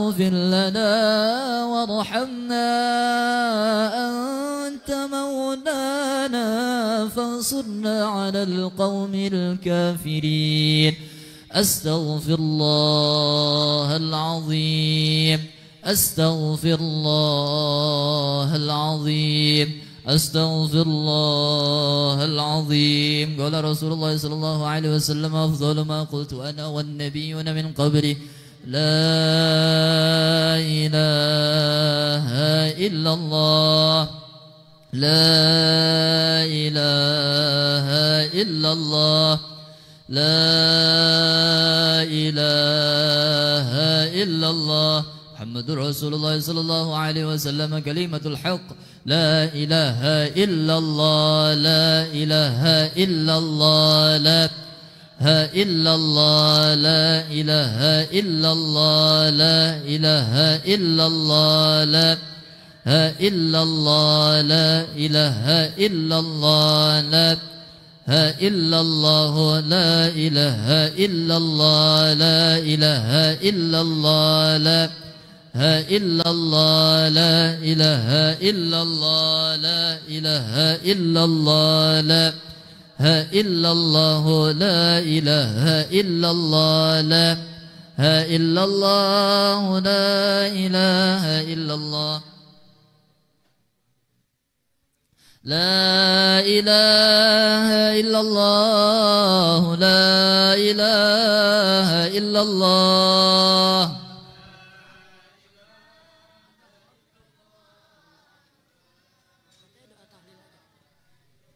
اغفر لنا وارحمنا أنت مولانا فانصرنا على القوم الكافرين. أستغفر الله العظيم أستغفر الله العظيم أستغفر الله العظيم. قال رسول الله صلى الله عليه وسلم أفضل ما قلت أنا والنبيون من قبلي لا إله إلا الله لا إله إلا الله لا إله إلا الله محمد رسول الله صلى الله عليه وسلم كلمة الحق لا إله إلا الله لا إله إلا الله لا إلا الله لا إله إلا الله لا إله إلا الله لا إلا الله لا إله إلا الله لا إلا الله لا إله إلا الله لا إله إلا الله لا إلا الله لا إله إلا الله لا إله إلا الله لا إلا الله لا إله إلا الله لا إلا الله لا إله إلا الله لا إله إلا الله لا إله إلا الله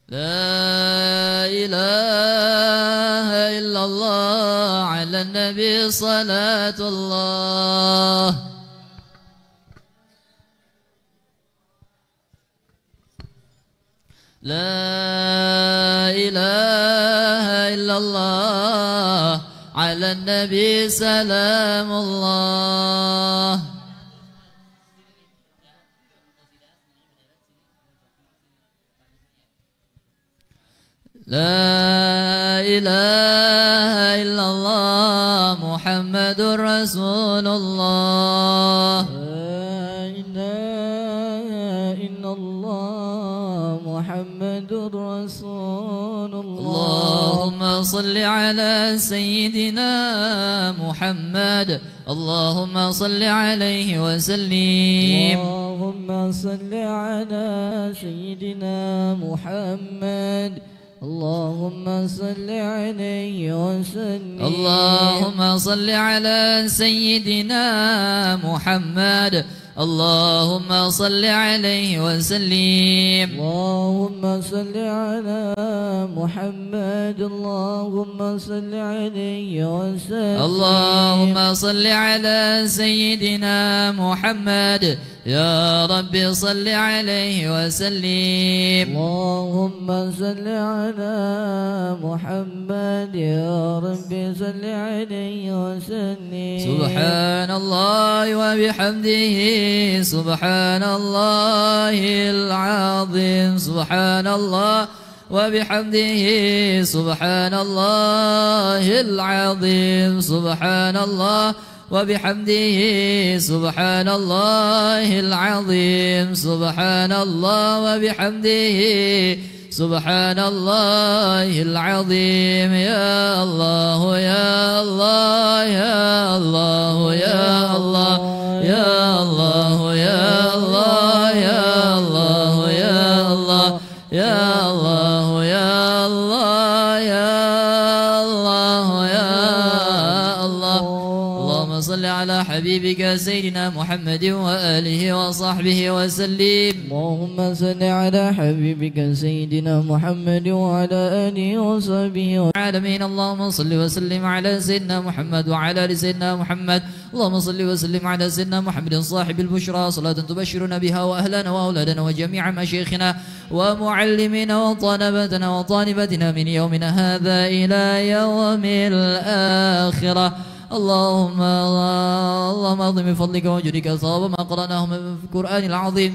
لا إله إلا الله على النبي صلاة الله لا إله إلا الله على النبي سلام الله لا إله إلا الله محمد رسول الله لا إله إلا الله محمد رسول الله اللهم صل على سيدنا محمد اللهم صل عليه وسلم اللهم صل على سيدنا محمد اللهم صل عليه وسلم اللهم صل على سيدنا محمد اللهم صل عليه وسلم اللهم صل على محمد اللهم صل عليه وسلم اللهم صل على سيدنا محمد يا رب صل عليه وسلم اللهم صل على محمد يا رب صل عليه وسلم سبحان الله وبحمده سبحان الله العظيم سبحان الله وبحمده سبحان الله العظيم سبحان الله وبحمده سبحان الله العظيم سبحان الله وبحمده سبحان الله العظيم يا الله يا الله يا الله يا الله يا الله يا الله يا الله يا الله يا الله يا الله يا الله يا الله اللهم صل على حبيبك سيدنا محمد وآله وصحبه وسلم اللهم صل على حبيبك سيدنا محمد وعلى آله وصحبه العالمين اللهم صل وسلم على سيدنا محمد وعلى آل سيدنا محمد اللهم صل وسلم على سيدنا محمد صاحب البشرى صلاة تبشرنا بها وأهلنا وأولادنا وجميع مشايخنا ومعلمنا وطلبتنا وطالبتنا من يومنا هذا إلى يوم الآخرة اللهم اعظم بفضلك وجودك ثواب ما قرأناه في القرآن العظيم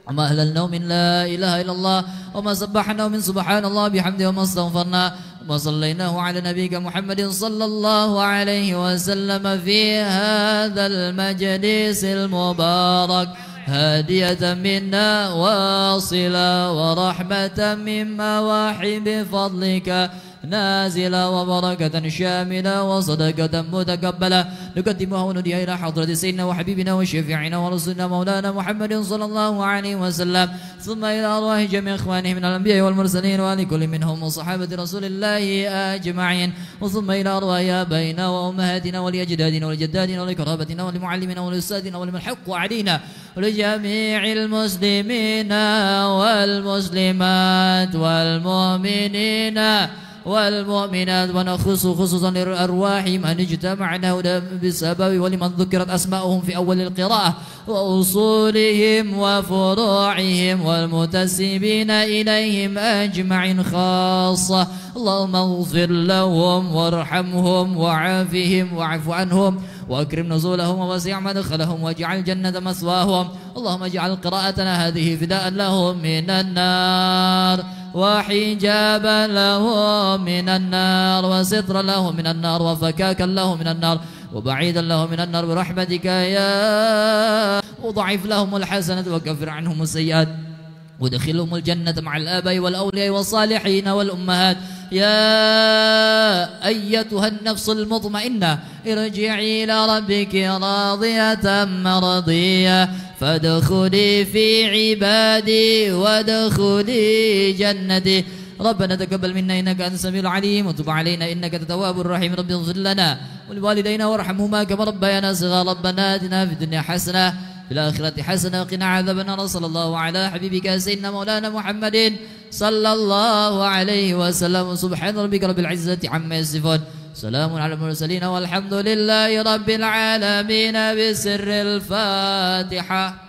وما أهللنا من لا إله إلا الله وما سبحنا من سبحان الله بحمده وما استغفرنا وصليناه على نبيك محمد صلى الله عليه وسلم في هذا المجلس المبارك هادية منا واصلة ورحمة من مواحب فضلك نازلة وبركة شاملة وصدقة متقبلة نقدمها ونديها إلى حضرة سيدنا وحبيبنا وشفيعنا ورسولنا مولانا محمد صلى الله عليه وسلم ثم إلى أرواح جميع إخوانه من الأنبياء والمرسلين ولكل منهم وصحابة رسول الله أجمعين وثم إلى أرواح آبائنا وأمهاتنا ولأجدادنا ولجدادنا ولقرابتنا ولمعلمنا ولأستاذنا ولمن حق علينا ولجميع المسلمين والمسلمات والمؤمنين والمؤمنات ونخص خصوصا لأرواح من اجتمعنا بسبب ولمن ذكرت أسماؤهم في أول القراءة وأصولهم وفروعهم والمتسبين إليهم أجمعين خاصة اللهم اغفر لهم وارحمهم وعافهم واعف عنهم وأكرم نزولهم ووسع مدخلهم واجعل الجنة مثواهم اللهم اجعل قراءتنا هذه فداء لهم من النار وحجابا لهم من النار وسترا لهم من النار وفكاكا لهم من النار وبعيدا لهم من النار برحمتك يا وضعف لهم الحسنة وكفر عنهم السيئات ودخلهم الجنة مع الآباء والأولياء والصالحين والأمهات يا أيتها النفس المطمئنة ارجعي إلى ربك راضية مرضية فادخلي في عبادي وادخلي جنتي ربنا تقبل منا إنك أنت السميع العليم وتب علينا إنك التواب الرحيم رب اغفر لنا ولوالدينا وارحمهما كما ربيانا صغارا ربنا آتنا في الدنيا حسنة في الآخرة حسنة وقنا عذاب النار صلى الله على حبيبك سيدنا مولانا محمد صلى الله عليه وسلم سبحان ربك رب العزة عما يصفون سلام على المرسلين والحمد لله رب العالمين بسر الفاتحة.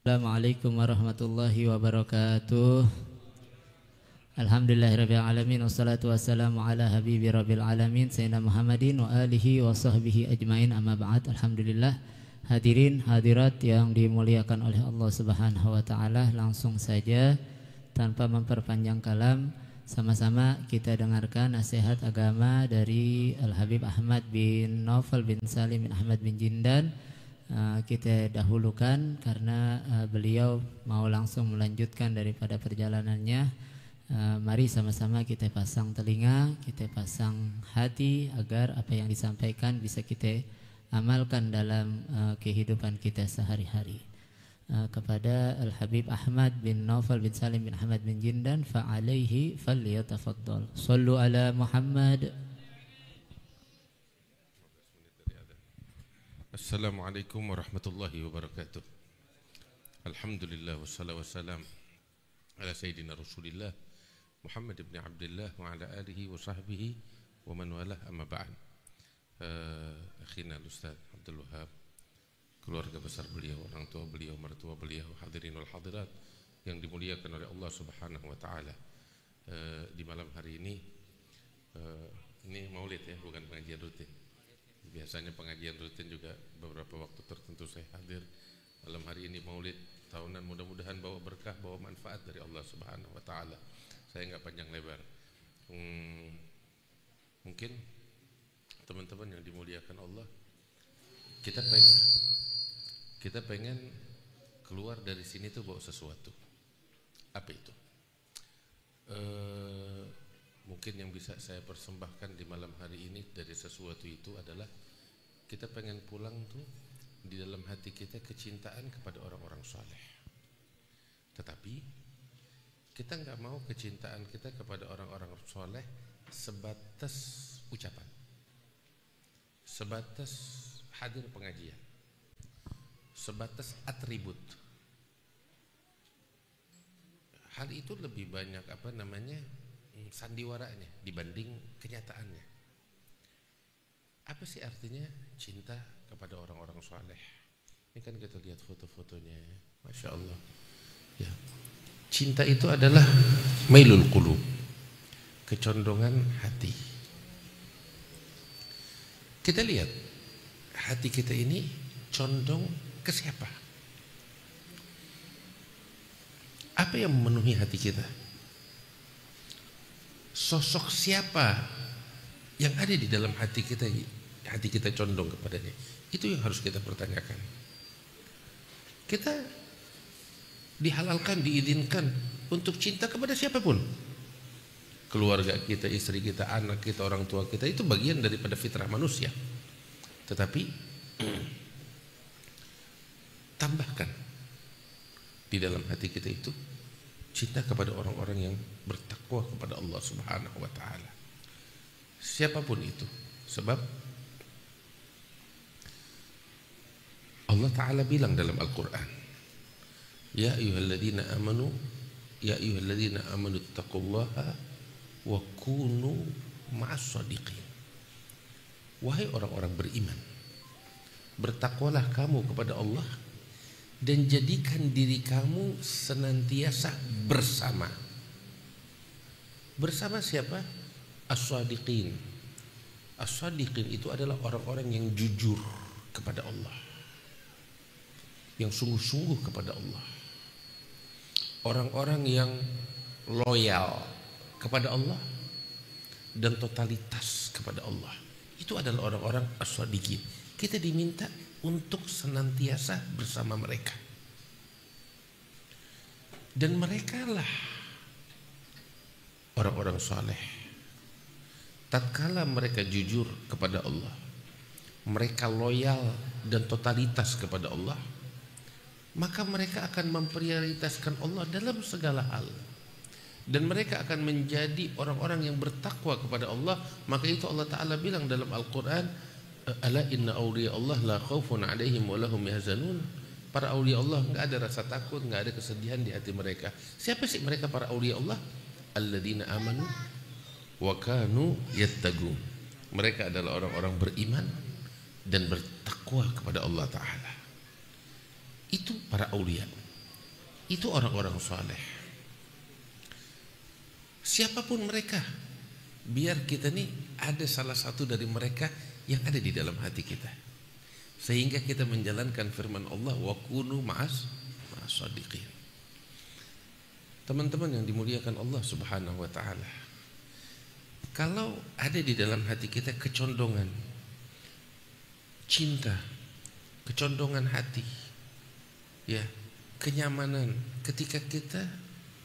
Assalamualaikum warahmatullahi wabarakatuh. Alhamdulillahirabbil alamin wassalatu wassalamu ala habibi rabbil alamin sayyidina Muhammadin wa alihi wa sahbihi ajmain amma ba'd. Alhamdulillah, hadirin hadirat yang dimuliakan oleh Allah Subhanahu wa taala, langsung saja tanpa memperpanjang kalam sama-sama kita dengarkan nasihat agama dari Al Habib Ahmad bin Naufal bin Salim bin Ahmad bin Jindan. Kita dahulukan karena beliau mau langsung melanjutkan daripada perjalanannya. Mari sama-sama kita pasang telinga, kita pasang hati agar apa yang disampaikan bisa kita amalkan dalam kehidupan kita sehari-hari. Kepada Al Habib Ahmad bin Naufal bin Salim bin Ahmad bin Jindan, fa'alaihi falyatafaddal. Sallu ala Muhammad. Assalamualaikum warahmatullahi wabarakatuh. Alhamdulillah wassalatu wassalam ala sayyidina Rasulillah Muhammad ibn Abdullah wa ala alihi wa sahbihi wa man walah, amma ba'd. Akhina Ustaz Abdul Wahab, keluarga besar beliau, orang tua beliau, mertua beliau, hadirin wal hadirat yang dimuliakan oleh Allah Subhanahu wa taala. Di malam hari ini maulid ya, bukan pengajian rutin. Biasanya pengajian rutin juga beberapa waktu tertentu saya hadir. Malam hari ini maulid tahunan, mudah-mudahan bawa berkah, bawa manfaat dari Allah Subhanahu wa taala. Saya nggak panjang lebar. Mungkin teman-teman yang dimuliakan Allah, kita pengen keluar dari sini tuh bawa sesuatu. Apa itu? Mungkin yang bisa saya persembahkan di malam hari ini dari sesuatu itu adalah kita pengen pulang tuh di dalam hati kita kecintaan kepada orang-orang soleh. Tetapi kita nggak mau kecintaan kita kepada orang-orang soleh sebatas ucapan, sebatas hadir pengajian, sebatas atribut. Hal itu lebih banyak sandiwaranya dibanding kenyataannya. Apa sih artinya cinta kepada orang-orang soleh? Ini kan kita lihat foto-fotonya, Masya Allah ya. Cinta itu adalah mailul qulub, kecondongan hati. Kita lihat hati kita ini condong ke siapa? Apa yang memenuhi hati kita? Sosok siapa yang ada di dalam hati kita condong kepadanya? Itu yang harus kita pertanyakan. Kita dihalalkan, diizinkan untuk cinta kepada siapapun. Keluarga kita, istri kita, anak kita, orang tua kita, itu bagian daripada fitrah manusia. Tetapi tambahkan di dalam hati kita itu cinta kepada orang-orang yang bertakwa kepada Allah Subhanahu wa taala. Siapapun itu. Sebab Allah Ta'ala bilang dalam Al-Quran, Ya ayyuhalladzina amanu taqullaha wa kunu ma'as shadiqin. Wahai orang-orang beriman, bertakwalah kamu kepada Allah dan jadikan diri kamu senantiasa bersama. Bersama siapa? As-shadiqin. As-shadiqin itu adalah orang-orang yang jujur kepada Allah, yang sungguh-sungguh kepada Allah, orang-orang yang loyal kepada Allah dan totalitas kepada Allah. Itu adalah orang-orang as-shadiqin. Kita diminta untuk senantiasa bersama mereka. Dan merekalah orang-orang saleh. Tatkala mereka jujur kepada Allah, mereka loyal dan totalitas kepada Allah, maka mereka akan memprioritaskan Allah dalam segala hal. Dan mereka akan menjadi orang-orang yang bertakwa kepada Allah. Maka itu Allah Ta'ala bilang dalam Al-Quran, Ala inna awliya Allah la khawfun alaihim wa lahum yahzanun. Para awliya Allah enggak ada rasa takut, enggak ada kesedihan di hati mereka. Siapa sih mereka para awliya Allah? Alladzina amanu wa kanu yattaqun. Mereka adalah orang-orang beriman dan bertakwa kepada Allah Ta'ala. Itu para awliya. Itu orang-orang saleh. Siapapun mereka, biar kita nih ada salah satu dari mereka yang ada di dalam hati kita, sehingga kita menjalankan firman Allah, wa kunu ma'as shadiqin. Teman-teman yang dimuliakan Allah Subhanahu wa taala, kalau ada di dalam hati kita kecondongan cinta, kecondongan hati, ya, kenyamanan ketika kita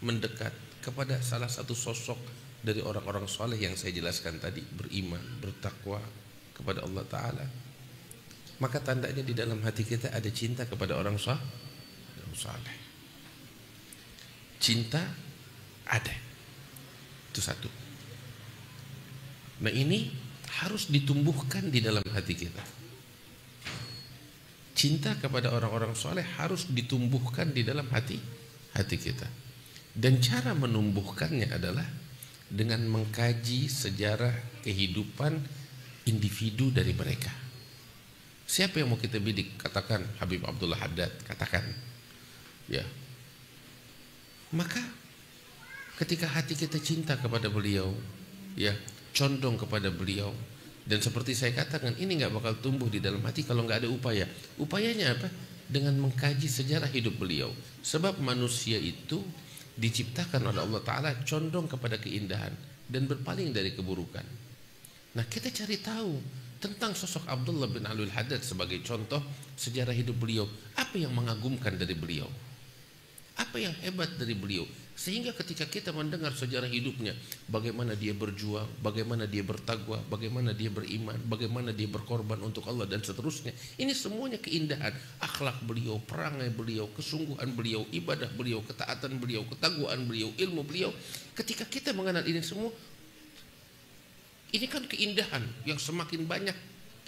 mendekat kepada salah satu sosok dari orang-orang soleh yang saya jelaskan tadi, beriman, bertakwa kepada Allah Ta'ala, maka tandanya di dalam hati kita ada cinta kepada orang soleh. Cinta ada, itu satu. Nah, ini harus ditumbuhkan di dalam hati kita. Cinta kepada orang-orang soleh harus ditumbuhkan di dalam hati kita. Dan cara menumbuhkannya adalah dengan mengkaji sejarah kehidupan individu dari mereka. Siapa yang mau kita bidik? Katakan Habib Abdullah Haddad, katakan, ya. Maka ketika hati kita cinta kepada beliau, ya, condong kepada beliau, dan seperti saya katakan, ini nggak bakal tumbuh di dalam hati kalau nggak ada upaya. Upayanya apa? Dengan mengkaji sejarah hidup beliau. Sebab manusia itu diciptakan oleh Allah Ta'ala condong kepada keindahan dan berpaling dari keburukan. Nah, kita cari tahu tentang sosok Abdullah bin Alwi Haddad sebagai contoh sejarah hidup beliau. Apa yang mengagumkan dari beliau? Apa yang hebat dari beliau? Sehingga ketika kita mendengar sejarah hidupnya, bagaimana dia berjuang, bagaimana dia bertakwa, bagaimana dia beriman, bagaimana dia berkorban untuk Allah dan seterusnya. Ini semuanya keindahan, akhlak beliau, perangai beliau, kesungguhan beliau, ibadah beliau, ketaatan beliau, ketakwaan beliau, ilmu beliau. Ketika kita mengenal ini semua, ini kan keindahan yang semakin banyak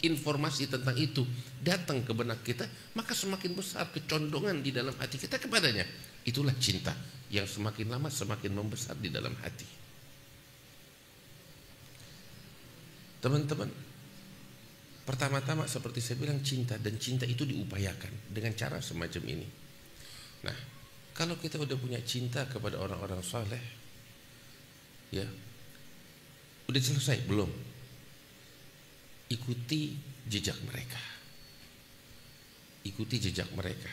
informasi tentang itu datang ke benak kita, maka semakin besar kecondongan di dalam hati kita kepadanya. Itulah cinta yang semakin lama semakin membesar di dalam hati. Teman-teman, pertama-tama seperti saya bilang cinta, dan cinta itu diupayakan dengan cara semacam ini. Nah, kalau kita udah punya cinta kepada orang-orang saleh, ya, udah selesai belum? Ikuti jejak mereka. Ikuti jejak mereka.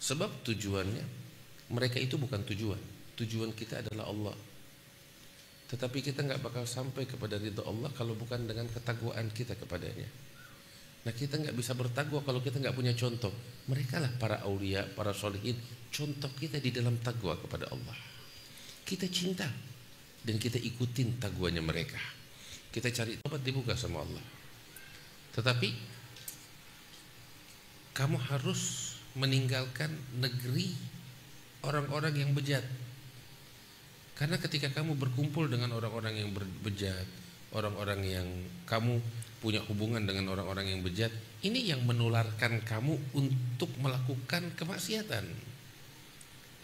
Sebab tujuannya, mereka itu bukan tujuan. Tujuan kita adalah Allah. Tetapi kita nggak bakal sampai kepada ridha Allah kalau bukan dengan ketakwaan kita kepadanya. Nah, kita nggak bisa bertakwa kalau kita nggak punya contoh. Mereka lah para aulia, para solihin, contoh kita di dalam takwa kepada Allah. Kita cinta dan kita ikutin takwanya mereka. Kita cari tempat dibuka sama Allah. Tetapi kamu harus meninggalkan negeri orang-orang yang bejat. Karena ketika kamu berkumpul dengan orang-orang yang bejat, orang-orang yang kamu punya hubungan dengan orang-orang yang bejat, ini yang menularkan kamu untuk melakukan kemaksiatan.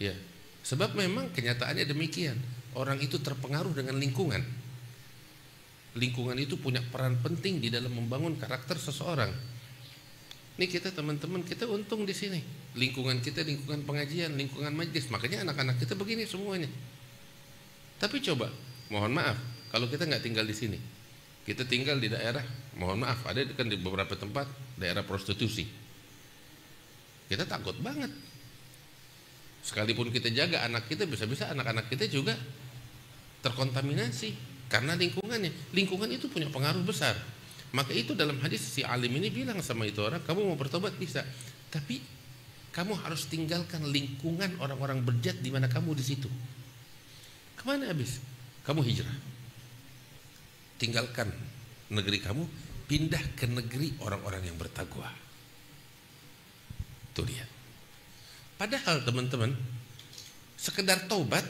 Ya, sebab memang kenyataannya demikian. Orang itu terpengaruh dengan lingkungan. Lingkungan itu punya peran penting di dalam membangun karakter seseorang. Ini kita teman-teman, kita untung di sini. Lingkungan kita lingkungan pengajian, lingkungan majlis. Makanya anak-anak kita begini semuanya. Tapi coba, mohon maaf, kalau kita nggak tinggal di sini, kita tinggal di daerah, mohon maaf, ada kan di beberapa tempat daerah prostitusi. Kita takut banget. Sekalipun kita jaga anak kita, bisa-bisa anak-anak kita juga terkontaminasi karena lingkungannya. Lingkungan itu punya pengaruh besar. Maka itu dalam hadis si alim ini bilang sama itu orang, kamu mau bertobat bisa, tapi kamu harus tinggalkan lingkungan orang-orang bejat di mana kamu di situ. Kemana habis? Kamu hijrah. Tinggalkan negeri kamu, pindah ke negeri orang-orang yang bertakwa. Tuh lihat. Padahal teman-teman, sekedar taubat,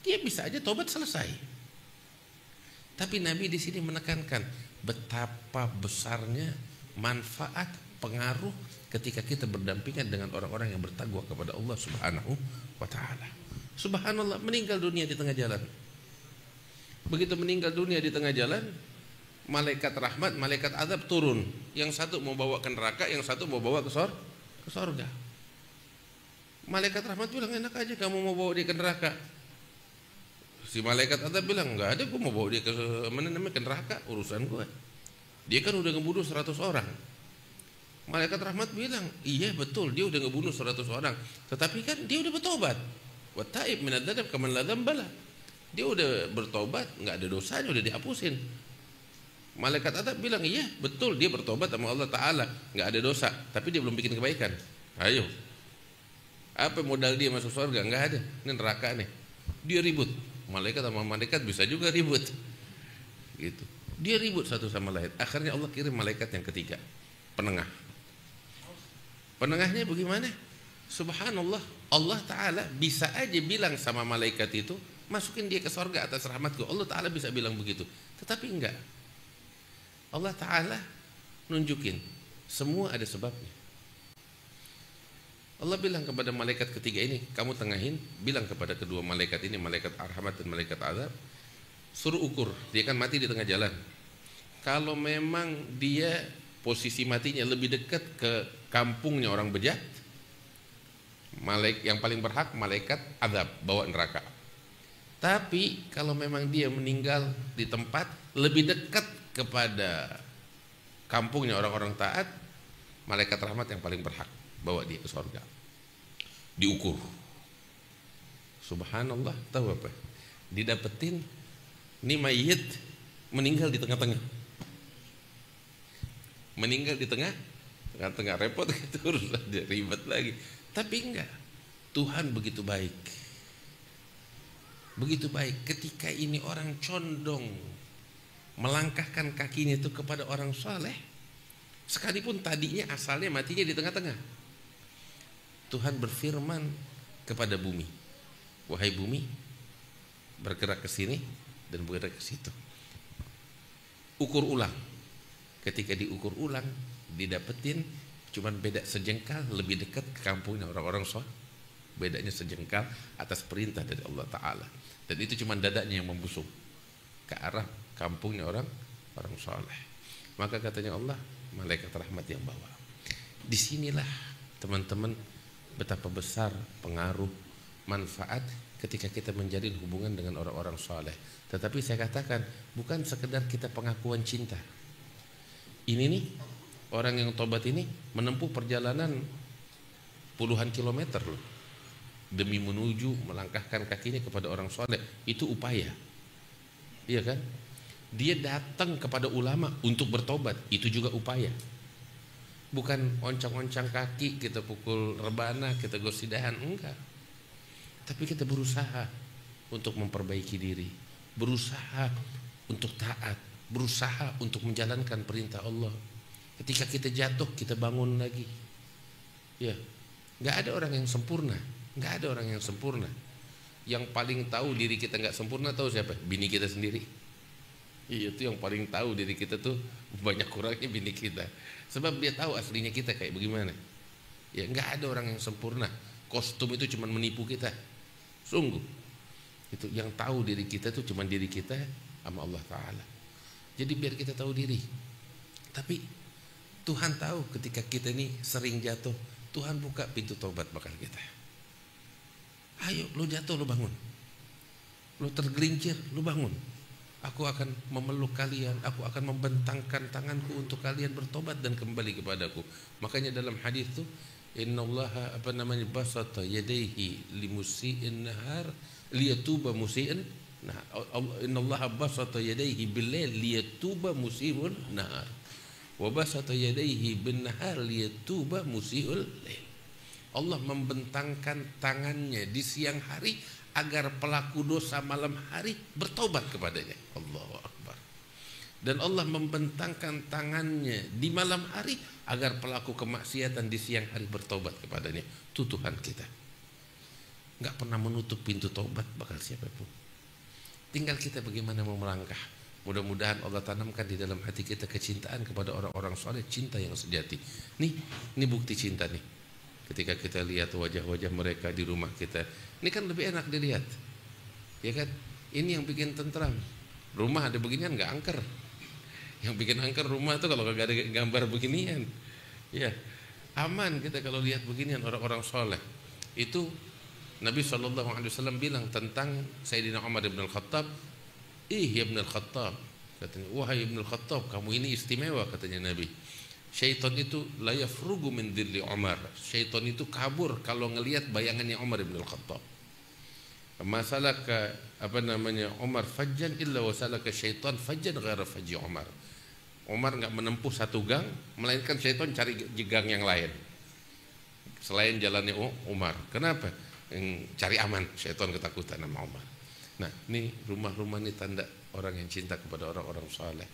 dia bisa aja taubat selesai. Tapi Nabi di sini menekankan betapa besarnya manfaat, pengaruh ketika kita berdampingan dengan orang-orang yang bertakwa kepada Allah Subhanahu wa ta'ala. Subhanallah, meninggal dunia di tengah jalan. Begitu meninggal dunia di tengah jalan, malaikat rahmat, malaikat azab turun. Yang satu mau bawa ke neraka, yang satu mau bawa ke surga. Malaikat rahmat bilang, enak aja kamu mau bawa dia ke neraka. Si malaikat azab bilang, enggak ada, gue mau bawa dia ke mana namanya, ke neraka, urusan gue. Dia kan udah ngebunuh 100 orang. Malaikat rahmat bilang, iya betul, dia udah ngebunuh 100 orang. Tetapi kan dia udah bertobat. Wa taib minadz dzanab kaman la dzambala. Dia udah bertobat, enggak ada dosanya, udah dihapusin. Malaikat azab bilang, iya betul, dia bertobat sama Allah Ta'ala, enggak ada dosa, tapi dia belum bikin kebaikan. Ayo, apa modal dia masuk surga? Enggak ada, ini neraka nih. Dia ribut. Malaikat sama malaikat bisa juga ribut, gitu. Dia ribut satu sama lain. Akhirnya Allah kirim malaikat yang ketiga, penengah. Penengahnya bagaimana? Subhanallah, Allah Ta'ala bisa aja bilang sama malaikat itu, masukin dia ke surga atas rahmatku. Allah Ta'ala bisa bilang begitu. Tetapi enggak. Allah Ta'ala nunjukin semua ada sebabnya. Allah bilang kepada malaikat ketiga ini, kamu tengahin, bilang kepada kedua malaikat ini, malaikat rahmat dan malaikat azab, suruh ukur, dia kan mati di tengah jalan. Kalau memang dia posisi matinya lebih dekat ke kampungnya orang bejat, yang paling berhak malaikat azab, bawa neraka. Tapi kalau memang dia meninggal di tempat lebih dekat kepada kampungnya orang-orang taat, malaikat rahmat yang paling berhak, bawa dia ke surga. Diukur. Subhanallah, tahu apa? Didapetin ini mayit meninggal di tengah-tengah. Meninggal di tengah-tengah, repot gitu, urusan dia ribet lagi. Tapi enggak. Tuhan begitu baik. begitu baik. Ketika ini orang condong melangkahkan kakinya itu kepada orang soleh, sekalipun tadinya asalnya matinya di tengah-tengah, Tuhan berfirman kepada bumi, wahai bumi, bergerak ke sini dan bergerak ke situ. Ukur ulang. Ketika diukur ulang, didapetin cuman beda sejengkal lebih dekat ke kampungnya orang-orang soleh. Bedanya sejengkal atas perintah dari Allah Ta'ala. Dan itu cuman dadanya yang membusung ke arah kampungnya orang soleh. Maka katanya Allah, malaikat rahmat yang bawa. Disinilah teman-teman betapa besar pengaruh manfaat ketika kita menjalin hubungan dengan orang-orang soleh. Tetapi saya katakan bukan sekedar kita pengakuan cinta. Ini nih orang yang tobat ini menempuh perjalanan puluhan kilometer loh, demi menuju melangkahkan kakinya kepada orang soleh. Itu upaya, iya kan? Dia datang kepada ulama untuk bertobat, itu juga upaya. Bukan oncang-oncang kaki, kita pukul rebana, kita gosidahan, enggak. Tapi kita berusaha untuk memperbaiki diri, berusaha untuk taat, berusaha untuk menjalankan perintah Allah. Ketika kita jatuh, kita bangun lagi. Ya, nggak ada orang yang sempurna, nggak ada orang yang sempurna. Yang paling tahu diri kita nggak sempurna tahu siapa? Bini kita sendiri. Iya, itu yang paling tahu diri kita tuh banyak kurangnya bini kita. Sebab dia tahu aslinya kita kayak bagaimana. Ya, nggak ada orang yang sempurna. Kostum itu cuma menipu kita. Sungguh. Itu yang tahu diri kita tuh cuma diri kita sama Allah Ta'ala. Jadi biar kita tahu diri. Tapi Tuhan tahu ketika kita ini sering jatuh, Tuhan buka pintu taubat bakal kita. Ayo, lu jatuh, lu bangun. Lu tergelincir, lu bangun. Aku akan memeluk kalian, aku akan membentangkan tanganku untuk kalian bertobat dan kembali kepadaku. Makanya dalam hadis itu, innallaha basata yadayhi limusi'in nahar liyatuba musi'in. Nah, innallaha basata yadayhi bil-lail liyatuba musi'un nahar. Wa basata yadayhi bin-nahar liyatuba musi'ul lail. Allah membentangkan tangannya di siang hari agar pelaku dosa malam hari bertobat kepadanya. Allahu Akbar. Dan Allah membentangkan tangannya di malam hari agar pelaku kemaksiatan di siang hari bertobat kepadanya. Itu Tuhan kita. Nggak pernah menutup pintu tobat bakal siapapun. Tinggal kita bagaimana mau melangkah. Mudah-mudahan Allah tanamkan di dalam hati kita kecintaan kepada orang-orang soleh, cinta yang sejati. Ini bukti cinta nih. Ketika kita lihat wajah-wajah mereka di rumah kita, ini kan lebih enak dilihat, ya kan? Ini yang bikin tentram. Rumah ada beginian nggak angker. Yang bikin angker rumah tuh kalau nggak ada gambar beginian, ya aman kita kalau lihat beginian orang-orang soleh. Itu Nabi SAW bilang tentang Sayyidina Umar ibn al-Khattab, ya ibn al-Khattab, katanya, wahai ibn al-Khattab, kamu ini istimewa, katanya Nabi. Syaitan itu la yafrugu min dhilli Umar. Syaitan itu kabur kalau ngelihat bayangannya Umar ibn al-Khattab. Masalaka Umar fajjan illa wasalaka syaitan fajjan ghaira fajji Umar. Umar enggak menempuh satu gang, melainkan syaitan cari gang yang lain selain jalannya Umar. Kenapa? Cari aman, syaitan ketakutan sama Umar. Nah, ini rumah-rumah ini tanda orang yang cinta kepada orang-orang saleh.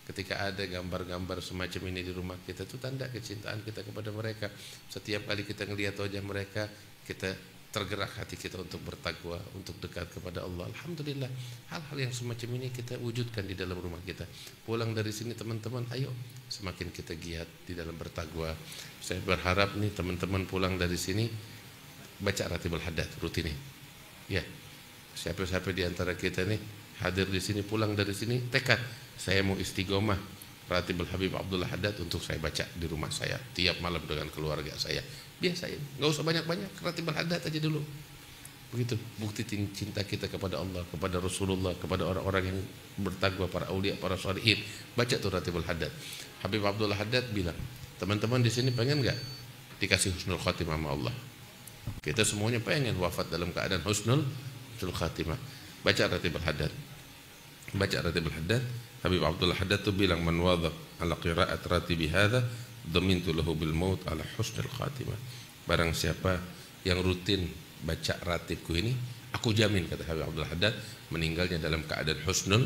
Ketika ada gambar-gambar semacam ini di rumah kita, itu tanda kecintaan kita kepada mereka. Setiap kali kita ngelihat wajah mereka, kita tergerak hati kita untuk bertakwa, untuk dekat kepada Allah. Alhamdulillah, hal-hal yang semacam ini kita wujudkan di dalam rumah kita. Pulang dari sini teman-teman, ayo semakin kita giat di dalam bertakwa. Saya berharap nih teman-teman pulang dari sini baca Ratibul Haddad rutin nih. Ya, siapa-siapa di antara kita nih hadir di sini, pulang dari sini tekad, saya mau istiqomah Ratibul Habib Abdullah Haddad untuk saya baca di rumah saya tiap malam dengan keluarga saya. Biasain, nggak usah banyak-banyak, Ratibul Haddad aja dulu. Begitu bukti cinta kita kepada Allah, kepada Rasulullah, kepada orang-orang yang bertakwa, para aulia, para sholihin. Baca tuh Ratibul Haddad. Habib Abdullah Haddad bilang, teman-teman di sini pengen nggak dikasih husnul khatimah sama Allah? Kita semuanya pengen wafat dalam keadaan husnul khatimah. Baca Ratibul Haddad. Baca Ratibul Haddad. Habib Abdullah Haddad tu bilang, man wadha ala qira'at ratibi hadha dhamintu lahu bil maut ala husnul khatimah. Barang siapa yang rutin baca ratibku ini, Aku jamin, kata Habib Abdul Haddad, meninggalnya dalam keadaan husnul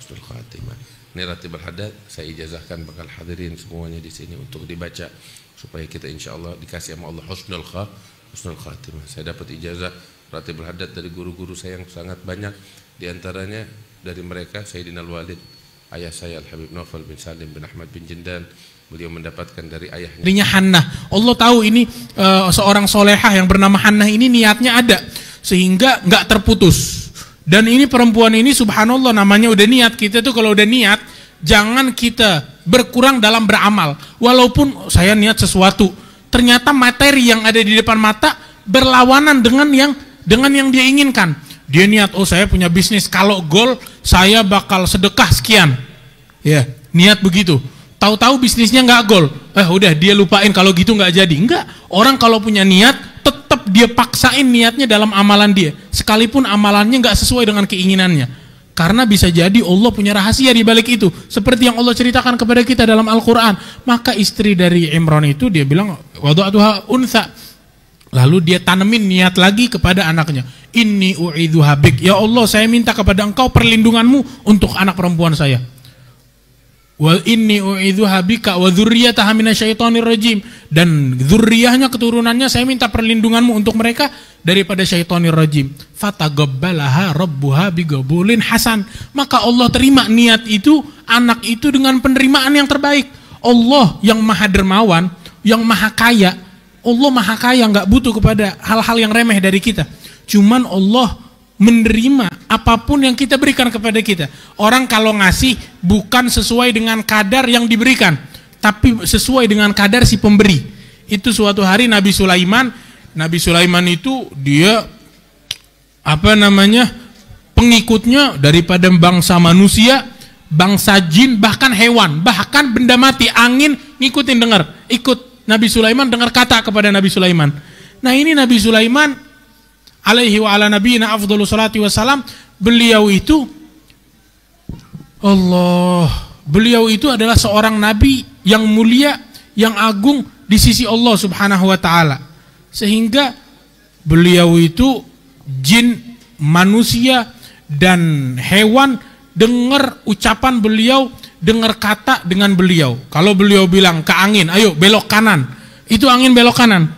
khatimah. Ini Ratibul Haddad saya ijazahkan bakal hadirin semuanya di sini untuk dibaca supaya kita insyaallah dikasih sama Allah husnul khatimah. Saya dapat ijazah Ratibul Haddad dari guru-guru saya yang sangat banyak, di antaranya dari mereka Sayyidina Al-Walid, ayah saya Al-Habib Naufal bin Salim bin Ahmad bin Jindan. Beliau mendapatkan dari ayahnya. Dirinya Hannah. Allah tahu ini seorang solehah yang bernama Hannah ini niatnya ada sehingga nggak terputus. Dan ini perempuan ini subhanallah namanya udah niat. Kita tuh kalau udah niat jangan kita berkurang dalam beramal. Walaupun saya niat sesuatu, ternyata materi yang ada di depan mata berlawanan dengan yang dia inginkan. Dia niat, oh saya punya bisnis, kalau goal saya bakal sedekah sekian. Ya, niat begitu. Tahu-tahu bisnisnya nggak goal. Udah dia lupain, kalau gitu nggak jadi. Enggak. Orang kalau punya niat tetap dia paksain niatnya dalam amalan dia, sekalipun amalannya nggak sesuai dengan keinginannya, karena bisa jadi Allah punya rahasia di balik itu, seperti yang Allah ceritakan kepada kita dalam Al-Quran. Maka istri dari Imran itu dia bilang wada'tuha untha, lalu dia tanemin niat lagi kepada anaknya, inni u'idzuha bik, ya Allah saya minta kepada engkau perlindunganmu untuk anak perempuan saya. Wa inni u'idzuha bika wa dzurriyyataha minasyaitonir rajim, dan dzurriyyahnya keturunannya saya minta perlindunganmu untuk mereka daripada syaitonir rajim. Fataqabbalaha rabbuha biqabulin hasan, maka Allah terima niat itu, anak itu dengan penerimaan yang terbaik. Allah yang maha dermawan, yang maha kaya, Allah maha kaya, nggak butuh kepada hal-hal yang remeh dari kita. Cuman Allah menerima apapun yang kita berikan kepada kita. Orang kalau ngasih bukan sesuai dengan kadar yang diberikan, tapi sesuai dengan kadar si pemberi. Itu suatu hari Nabi Sulaiman itu dia pengikutnya daripada bangsa manusia, bangsa jin, bahkan hewan, bahkan benda mati, angin ngikutin, ikut Nabi Sulaiman, dengar kata kepada Nabi Sulaiman. Nah ini Nabi Sulaiman alaihi wa ala nabiyina afdhalu salati wassalam, beliau itu adalah seorang nabi yang mulia, yang agung di sisi Allah Subhanahu wa taala. Sehingga beliau itu jin, manusia dan hewan dengar ucapan beliau, dengar kata dengan beliau. Kalau beliau bilang ke angin, ayo belok kanan, itu angin belok kanan.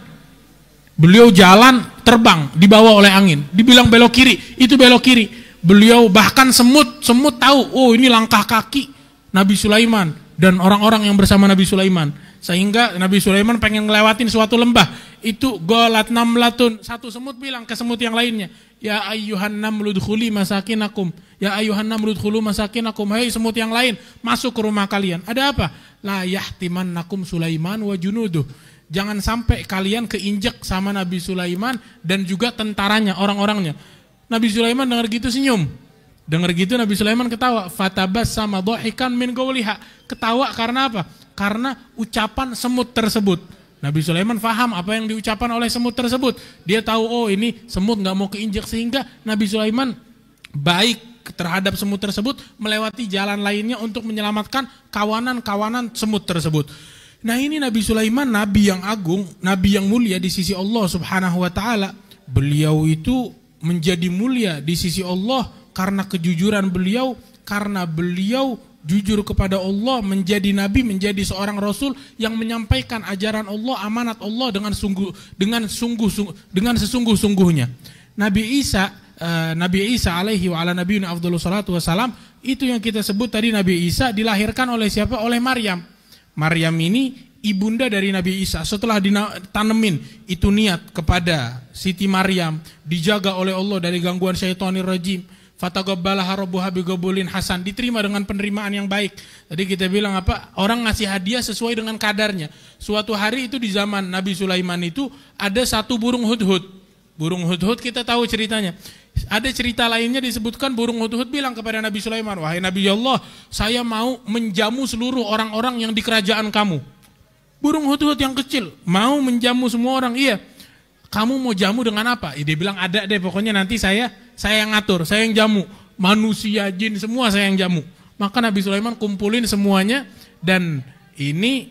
Beliau jalan, terbang, dibawa oleh angin. Dibilang belok kiri, itu belok kiri. Beliau bahkan semut tahu, oh ini langkah kaki Nabi Sulaiman dan orang-orang yang bersama Nabi Sulaiman. Sehingga Nabi Sulaiman pengen ngelewatin suatu lembah. Itu golat namlatun. Satu semut bilang ke semut yang lainnya, ya ayyuhan namlu udkhuli masakinakum. Ya ayyuhan namlu udkhulu masakinakum. Hai semut yang lain, masuk ke rumah kalian. Ada apa? La yahtimannakum Sulaiman wa junuduh. Jangan sampai kalian keinjak sama Nabi Sulaiman dan juga tentaranya, orang-orangnya. Nabi Sulaiman dengar gitu senyum. Dengar gitu Nabi Sulaiman ketawa. Fatabassama dhahikan min qawliha. Ketawa karena apa? Karena ucapan semut tersebut. Nabi Sulaiman faham apa yang diucapkan oleh semut tersebut. Dia tahu, oh ini semut nggak mau keinjak, sehingga Nabi Sulaiman baik terhadap semut tersebut, melewati jalan lainnya untuk menyelamatkan kawanan-kawanan semut tersebut. Nah ini Nabi Sulaiman, nabi yang agung, nabi yang mulia di sisi Allah Subhanahu wa taala. Beliau itu menjadi mulia di sisi Allah karena kejujuran beliau, karena beliau jujur kepada Allah, menjadi nabi, menjadi seorang rasul yang menyampaikan ajaran Allah, amanat Allah dengan sesungguh-sungguhnya. Nabi Isa alaihi wa ala nabiyina afdhalu salatu wassalam, itu yang kita sebut tadi, Nabi Isa dilahirkan oleh siapa? Oleh Maryam. Maryam ini ibunda dari Nabi Isa. Setelah ditanemin itu niat kepada Siti Maryam, dijaga oleh Allah dari gangguan syaitonir rajim. Fataqabbalaha rabbuha biqabulin hasan, diterima dengan penerimaan yang baik. Tadi kita bilang apa? Orang ngasih hadiah sesuai dengan kadarnya. Suatu hari itu di zaman Nabi Sulaiman itu ada satu burung hudhud. Burung hudhud kita tahu ceritanya. Ada cerita lainnya disebutkan burung hudhud bilang kepada Nabi Sulaiman, wahai Nabi Allah, saya mau menjamu seluruh orang-orang yang di kerajaan kamu. Burung hudhud yang kecil mau menjamu semua orang. Iya. Kamu mau jamu dengan apa? Dia bilang ada deh, pokoknya nanti saya yang ngatur, saya yang jamu. Manusia, jin, semua saya yang jamu. Maka Nabi Sulaiman kumpulin semuanya, dan ini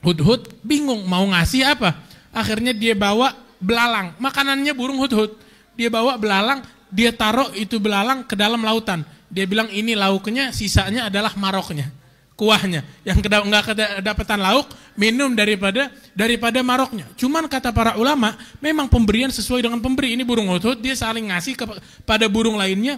hudhud bingung mau ngasih apa. Akhirnya dia bawa belalang, makanannya burung hudhud. Dia bawa belalang, dia taruh itu belalang ke dalam lautan. Dia bilang ini lauknya, sisanya adalah maroknya, kuahnya. Yang nggak kedapatan lauk, minum daripada maroknya. Cuman kata para ulama, memang pemberian sesuai dengan pemberi. Ini burung hudhud, dia saling ngasih kepada burung lainnya,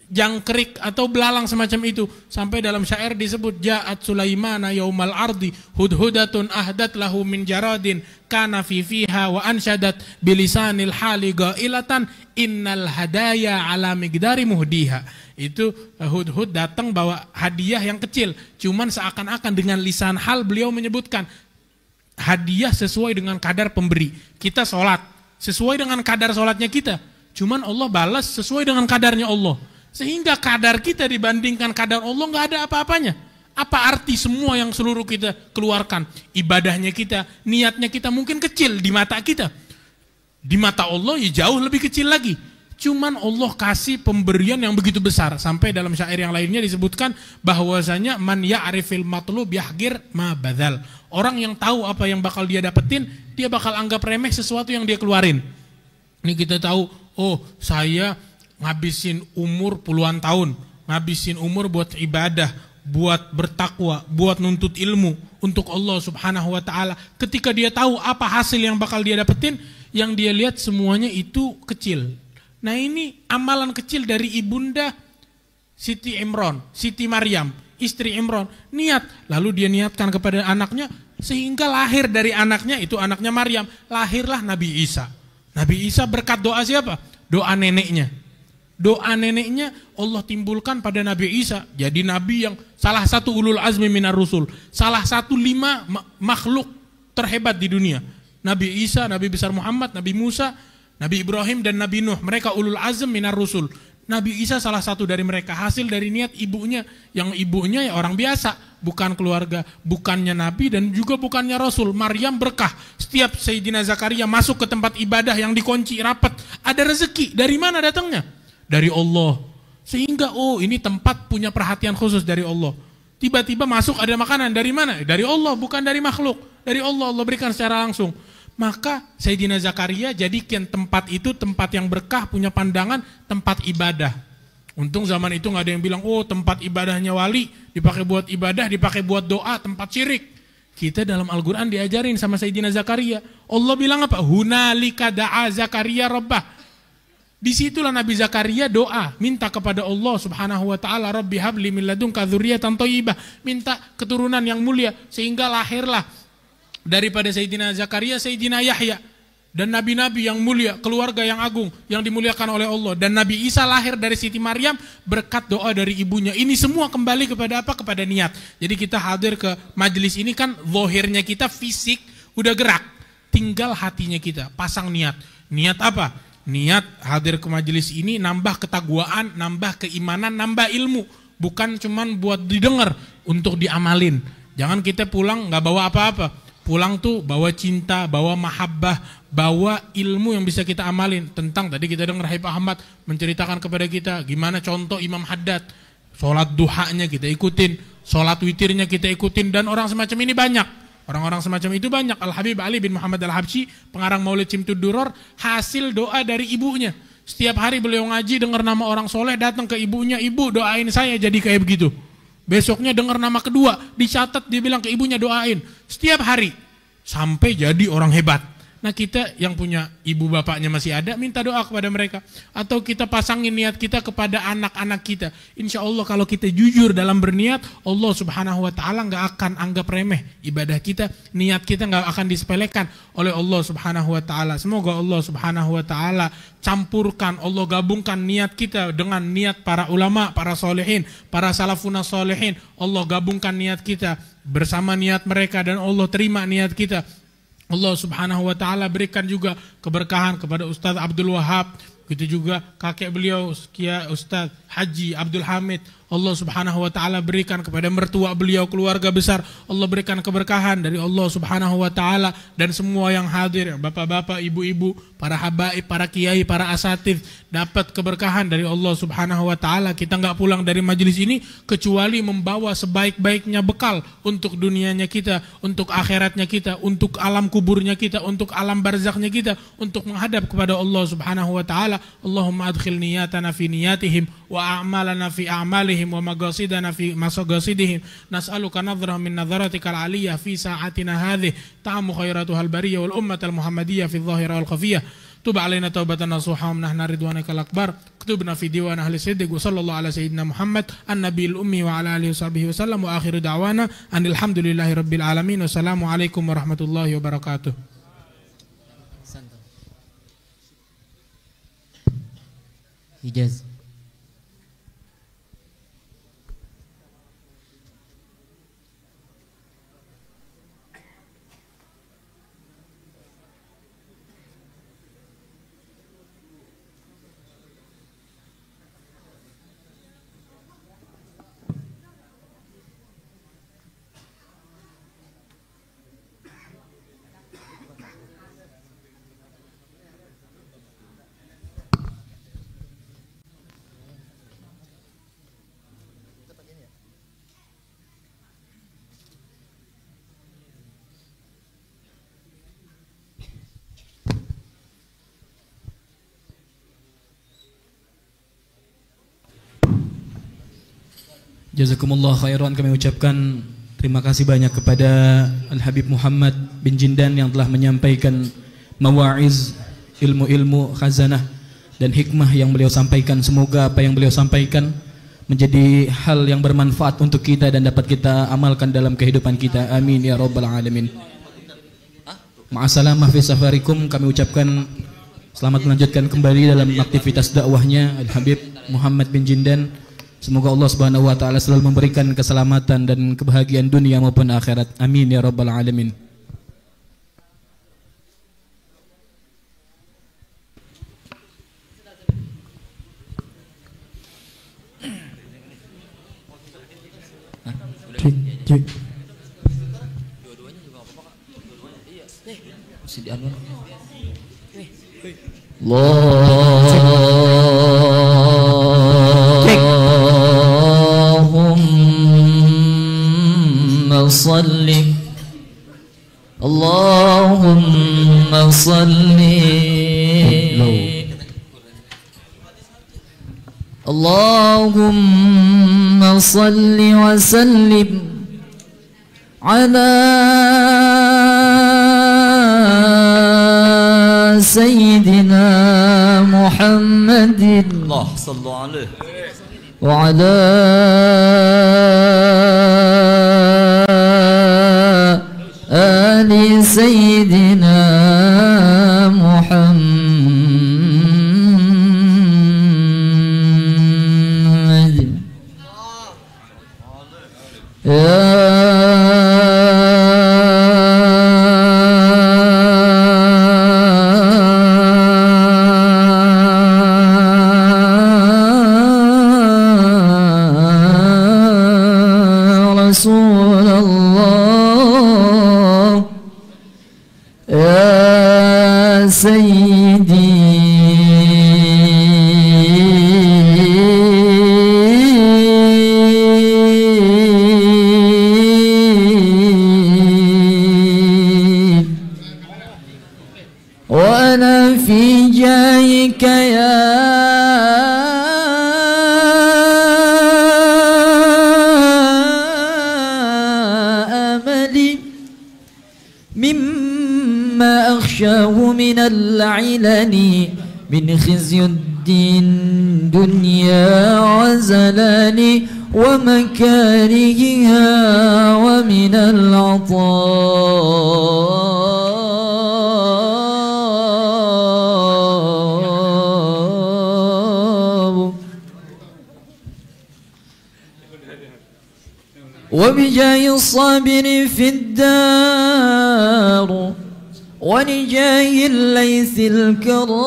jangkrik atau belalang semacam itu. Sampai dalam syair disebut ja'at Sulaimana yaumal ardi hudhudatun ahdat lahu min jaradin kana fiha wa ansyadat bilisanil hali gailatan innal hadaya ala migdari muhdiha. Itu hudhud datang bawa hadiah yang kecil, cuman seakan-akan dengan lisan hal beliau menyebutkan hadiah sesuai dengan kadar pemberi. Kita sholat sesuai dengan kadar sholatnya kita, cuman Allah balas sesuai dengan kadarnya Allah. Sehingga kadar kita dibandingkan kadar Allah nggak ada apa-apanya. Apa arti semua yang seluruh kita keluarkan? Ibadahnya kita, niatnya kita mungkin kecil di mata kita. Di mata Allah ya jauh lebih kecil lagi. Cuman Allah kasih pemberian yang begitu besar. Sampai dalam syair yang lainnya disebutkan bahwasanya man ya'rifil matlub yahgir ma badal. Orang yang tahu apa yang bakal dia dapetin, dia bakal anggap remeh sesuatu yang dia keluarin. Ini kita tahu, oh saya ngabisin umur puluhan tahun, ngabisin umur buat ibadah, buat bertakwa, buat nuntut ilmu untuk Allah Subhanahu wa taala. Ketika dia tahu apa hasil yang bakal dia dapetin, yang dia lihat semuanya itu kecil. Nah, ini amalan kecil dari ibunda Siti Imran, Siti Maryam, istri Imran, niat, lalu dia niatkan kepada anaknya sehingga lahir dari anaknya, itu anaknya Maryam, lahirlah Nabi Isa. Nabi Isa berkat doa siapa? Doa neneknya. Doa neneknya Allah timbulkan pada Nabi Isa. Jadi Nabi yang salah satu ulul azmi minar rusul. Salah satu 5 makhluk terhebat di dunia. Nabi Isa, Nabi besar Muhammad, Nabi Musa, Nabi Ibrahim dan Nabi Nuh. Mereka ulul azm minar rusul. Nabi Isa salah satu dari mereka. Hasil dari niat ibunya. Yang ibunya ya orang biasa. Bukan keluarga, bukannya Nabi dan juga bukannya Rasul. Maryam berkah. Setiap Sayyidina Zakaria masuk ke tempat ibadah yang dikunci rapat, ada rezeki. Dari mana datangnya? Dari Allah. Sehingga oh ini tempat punya perhatian khusus dari Allah. Tiba-tiba masuk ada makanan, dari mana? Dari Allah, bukan dari makhluk. Dari Allah, Allah berikan secara langsung. Maka Sayyidina Zakaria jadikan tempat itu tempat yang berkah, punya pandangan tempat ibadah. Untung zaman itu gak ada yang bilang, oh tempat ibadahnya wali dipakai buat ibadah, dipakai buat doa, tempat syirik. Kita dalam Al-Quran diajarin sama Sayyidina Zakaria. Allah bilang apa? Hunalika da'a Zakaria rabbah. Disitulah Nabi Zakaria doa, minta kepada Allah Subhanahu wa taala, Rabbi habli min ladunka dzurriyyatan thayyibah, minta keturunan yang mulia, sehingga lahirlah daripada Sayyidina Zakaria Sayyidina Yahya dan nabi-nabi yang mulia, keluarga yang agung yang dimuliakan oleh Allah, dan Nabi Isa lahir dari Siti Maryam berkat doa dari ibunya. Ini semua kembali kepada apa? Kepada niat. Jadi kita hadir ke majelis ini kan zahirnya kita fisik udah gerak, tinggal hatinya kita pasang niat. Niat apa? Niat hadir ke majelis ini nambah ketakwaan, nambah keimanan, nambah ilmu. Bukan cuman buat didengar, untuk diamalin. Jangan kita pulang nggak bawa apa-apa. Pulang tuh bawa cinta, bawa mahabbah, bawa ilmu yang bisa kita amalin. Tentang tadi kita dengar Habib Ahmad menceritakan kepada kita gimana contoh Imam Haddad. Sholat duhanya kita ikutin, sholat witirnya kita ikutin, dan orang semacam ini banyak. Orang-orang semacam itu banyak. Al-Habib Ali bin Muhammad Al-Habsyi, pengarang Maulid Simtud Duror, hasil doa dari ibunya. Setiap hari beliau ngaji, dengar nama orang soleh, datang ke ibunya, ibu doain saya jadi kayak begitu. Besoknya dengar nama kedua, dicatat, dia bilang ke ibunya doain. Setiap hari, sampai jadi orang hebat. Nah kita yang punya ibu bapaknya masih ada, minta doa kepada mereka. Atau kita pasangin niat kita kepada anak-anak kita. Insya Allah kalau kita jujur dalam berniat, Allah Subhanahu wa ta'ala gak akan anggap remeh ibadah kita. Niat kita gak akan disepelekan oleh Allah Subhanahu wa ta'ala. Semoga Allah Subhanahu wa ta'ala campurkan, Allah gabungkan niat kita dengan niat para ulama, para solehin, para salafuna solehin. Allah gabungkan niat kita bersama niat mereka, dan Allah terima niat kita. Allah Subhanahu wa ta'ala berikan juga keberkahan kepada Ustaz Abdul Wahab, begitu juga kakek beliau Ustaz Haji Abdul Hamid. Allah Subhanahu wa ta'ala berikan kepada mertua beliau, keluarga besar. Allah berikan keberkahan dari Allah Subhanahu wa ta'ala, dan semua yang hadir, bapak-bapak, ibu-ibu, para habaib, para kiai, para asatidz, dapat keberkahan dari Allah Subhanahu wa ta'ala. Kita nggak pulang dari majelis ini kecuali membawa sebaik-baiknya bekal untuk dunianya kita, untuk akhiratnya kita, untuk alam kuburnya kita, untuk alam barzaknya kita, untuk menghadap kepada Allah Subhanahu wa ta'ala. Allahumma adkhil niyatana fi niyatihim wa a'malana fi a'malihim wa maqasidana fi maqasidihim. Nas'aluka nadhrah min nadharatikal aliyah fi sa'atina hadhihi ta'amu khairatuhal bariyah wal ummatal muhammadiyah fi dhahira wal khafiyah. Tub alaina taubatan nasuha wa nahna ridwanakal akbar. Ktubna fi diwan ahli siddiq wa sallallahu ala sayyidina Muhammad an-nabiyil ummi wa ala alihi wa sallam wa akhiru da'wana anil hamdulillahi rabbil alamin. Wassalamu alaikum warahmatullahi wabarakatuh. Ijaz. Jazakumullah khairan, kami ucapkan terima kasih banyak kepada Al-Habib Muhammad bin Jindan yang telah menyampaikan mawa'iz, ilmu-ilmu khazanah dan hikmah yang beliau sampaikan. Semoga apa yang beliau sampaikan menjadi hal yang bermanfaat untuk kita dan dapat kita amalkan dalam kehidupan kita. Amin ya rabbal alamin. Ma'asalamah fi safarikum, kami ucapkan selamat melanjutkan kembali dalam aktivitas dakwahnya Al-Habib Muhammad bin Jindan. Semoga Allah Subhanahu wa taala selalu memberikan keselamatan dan kebahagiaan dunia maupun akhirat. Amin ya rabbal alamin. Dua-duanya juga apa-apa Kak. Dua-duanya. Iya. Mesti di anu. Allahumma salli Allahumma salli Allahumma salli wa sallim ala Sayyidina Muhammadin Allah sallallahu alaihi wa ala ali Sayyidina Muhammad. من خزي الدين دنيا وزلال ومكارهها ومن العطاء وبجاه الصابر في الدار ولجاه الليث الكرار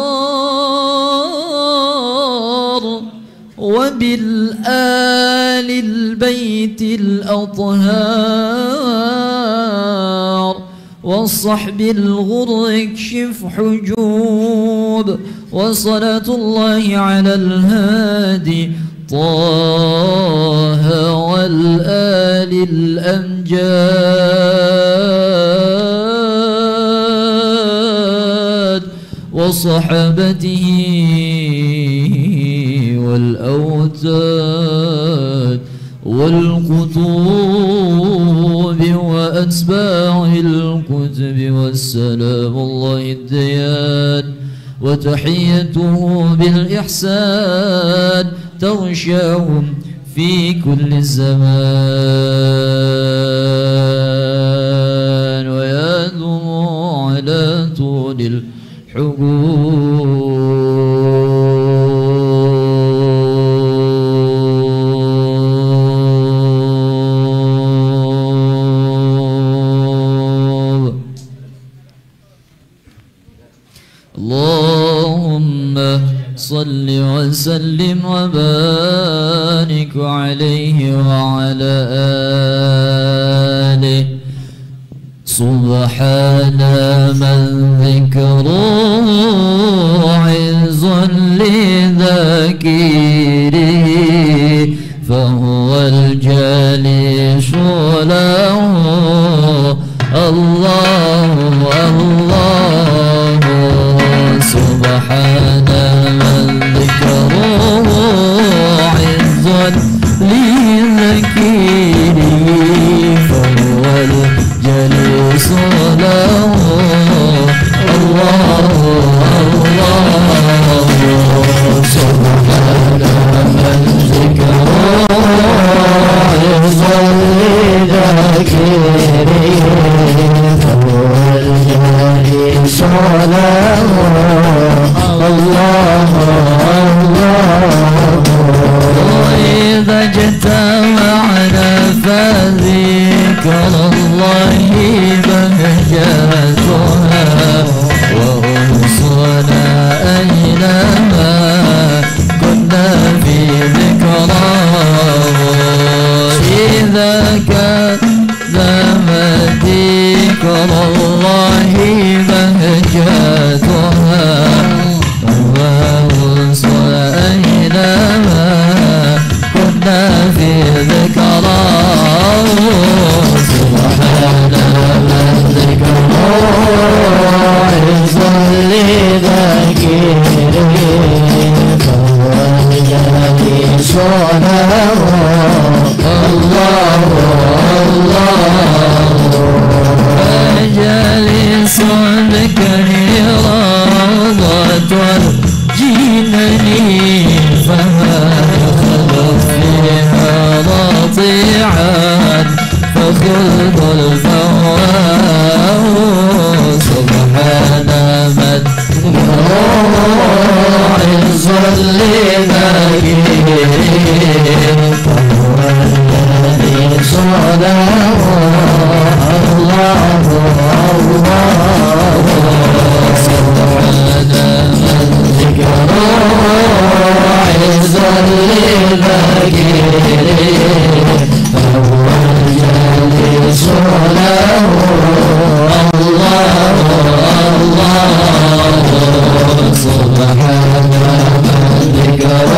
وبالآل البيت الأطهار والصحب الغر اكشف حجوب وصلاة الله على الهادي طه والآل الأمجاد وصحبته والكتب وأتباع الكتب والسلام الله الديان وتحيته بالإحسان تغشاهم في كل زمان ويدوم على طول الحقوق. اللهم صل وسلم وبارك عليه وعلى آله. سبحان من ذكره عز لذاكره فهو الجليس له الله الله. سبحان من ذكره عز لذاكره فهو الجليس له الله الله. سبحان من ذكره عز لذاكره فهو الجليس له الله الله. وإذا اجتمعنا فذكر الله بهجتها وأنصنا أينما كنا في ذكراه. إذا كان ذكر الله بهجتها أينما كنا في ذكراه. سبحان من ذكره عز لذاكره فهو الجليس له الله الله. فجالس ذكري روضة الجنان فما يخلف فيها رطيعا فخذ الفواه. سبحان من عز لذاكره فهو الجليس له الله الله. سبحان من ذكره عز لذاكره فهو الجليس له الله الله. سبحان من ذكره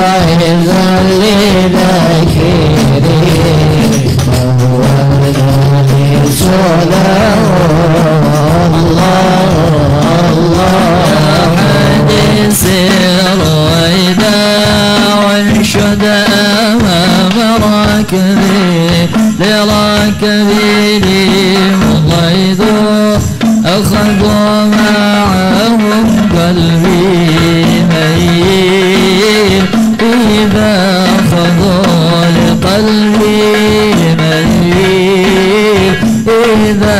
عز لذاكره فهو الجليس له الله الله. حديث رويدا وانشد أمام راكبي لراكبي مضيد أخذوا معهم قلبي ميت. إذا أخذوا لقلبي ميت إذا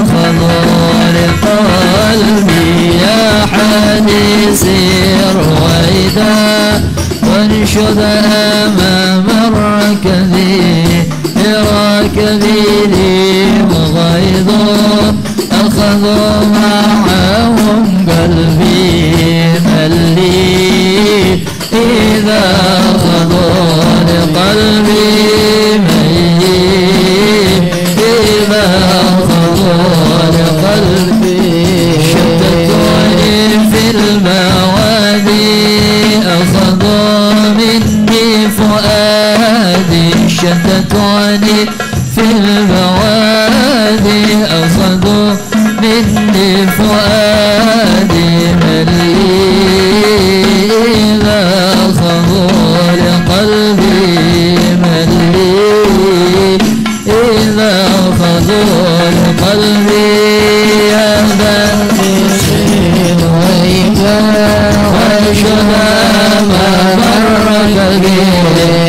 أخذوا لقلبي يا حديثي رويدا وانشد أمام راكبي مغيظ أخذوا معهم قلبي مليت. إذا أخذوا لقلبي ميت إذا أخذوا لقلبي شتتوني في الموادي أخذوا مني فؤادي. شتتوني في الموادي أخذوا مني فؤادي مليت. إذا أخذوا لقلبي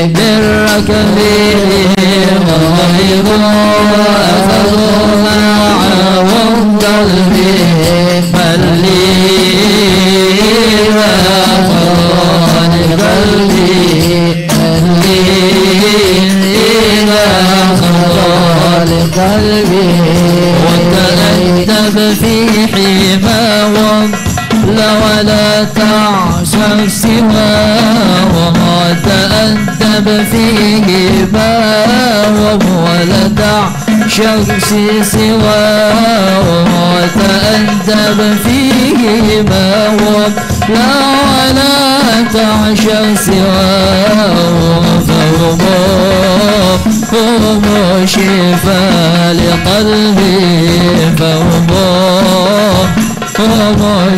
بالركب غيظوا أخذوا معهم قلبي بل لي أخذوا لقلبي قلبي وتأدب في حماهم ولا تعشق سواهم وتأدب في حماهم ولا تعشق سواهم وتأدب في حماهم ولا تعشق سواهم فهم شفاء لقلبي فهم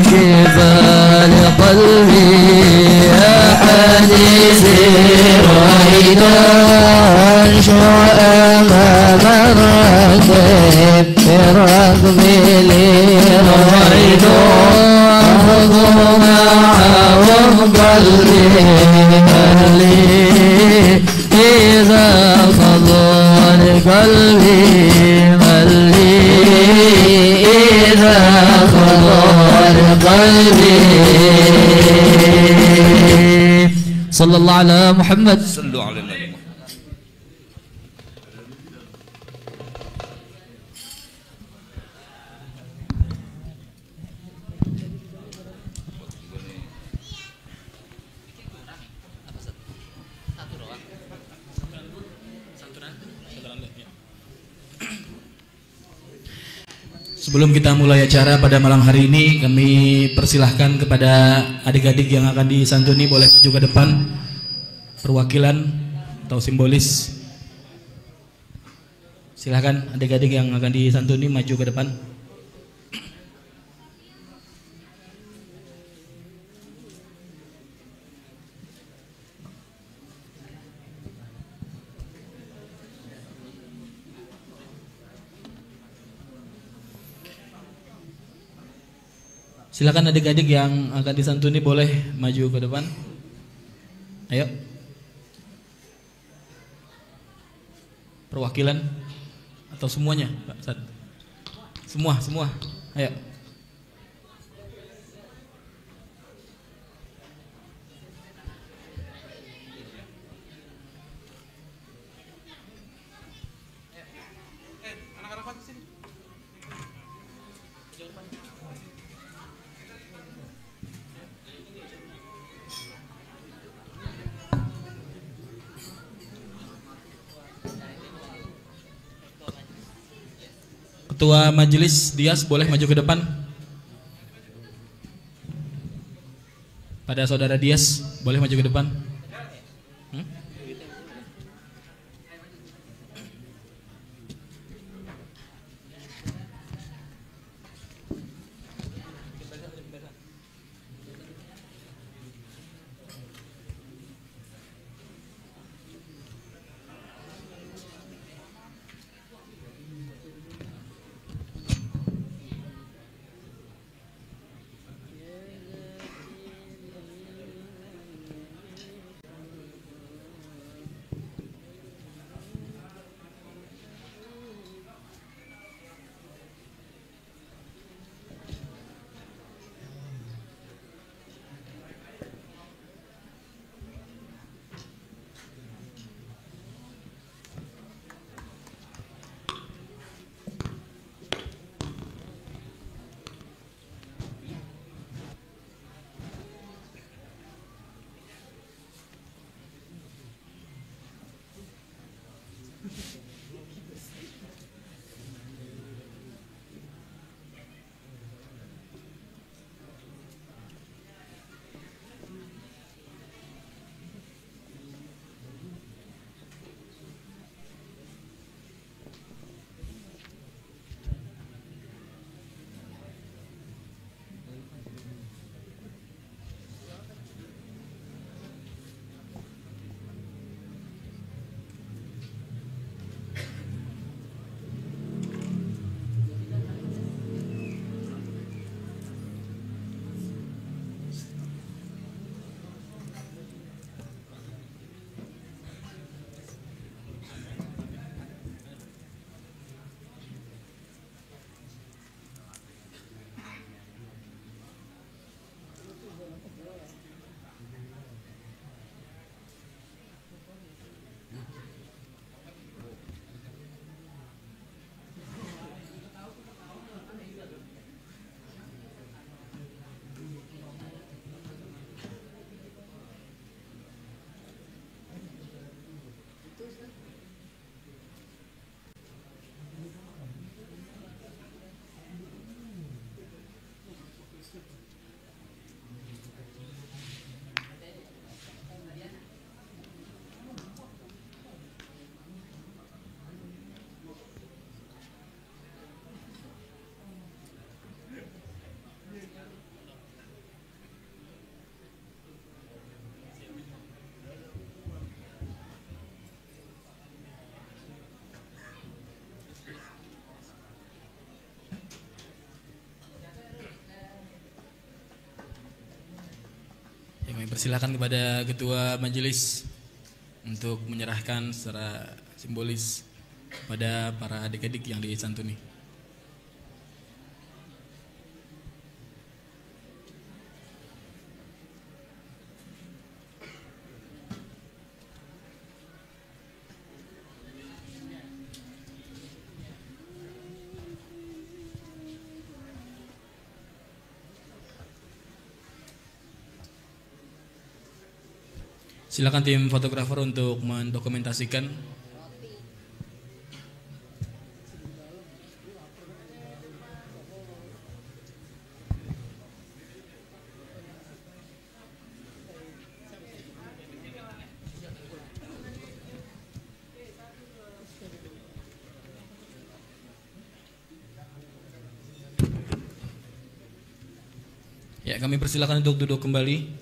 شفاء لقلبي يا حديثي رويدا انشر امام الركب الركب لي رويدا اخذوا معهم قلبي إذا خضوا لقلبي ملي إذا خضوا لقلبي صلى الله على محمد. صلوا على النبي. Sebelum kita mulai acara pada malam hari ini, kami persilahkan kepada adik-adik yang akan disantuni boleh maju ke depan, perwakilan atau simbolis. Silahkan adik-adik yang akan disantuni maju ke depan. Silakan adik-adik yang akan disantuni boleh maju ke depan. Ayo. Perwakilan atau semuanya, Pak Ustaz? Semua. Ayo. Ketua Majelis Dias boleh maju ke depan. Pada saudara Dias boleh maju ke depan. Persilakan kepada ketua majelis untuk menyerahkan secara simbolis kepada para adik-adik yang disantuni. Silakan tim fotografer untuk mendokumentasikan. Ya, kami persilakan untuk duduk kembali.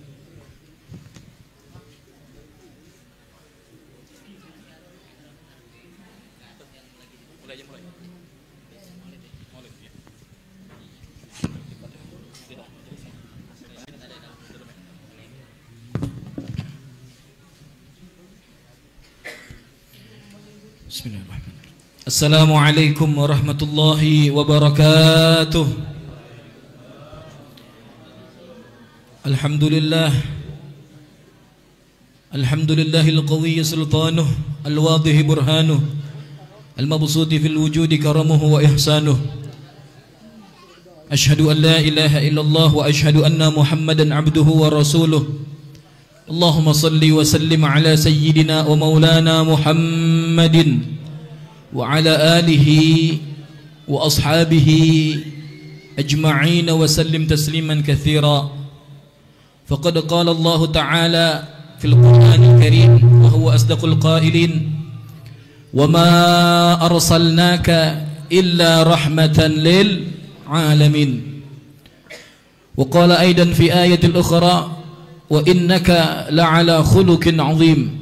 Bismillahirrahmanirrahim. Assalamualaikum warahmatullahi wabarakatuh. Alhamdulillah. Alhamdulillahil qawiyyi sultanuh, al-wadhihi burhanuh, al-mabsuti fil wujudi karamuhu wa ihsanuh. Ashhadu an la ilaha illallah wa ashhadu anna Muhammadan abduhu wa rasuluh. Allahumma salli wa sallim ala sayyidina wa maulana Muhammadin wa ala alihi wa ashabihi ajma'in wa sallim tasliman katsira. Faqad qala Allah ta'ala fil Qur'anil Karim wa huwa asdaqul qailin wa ma arsalnaka illa rahmatan lil alamin. Wa qala aidan fi ayatil ukhra wa innaka la'ala khuluqin 'azim.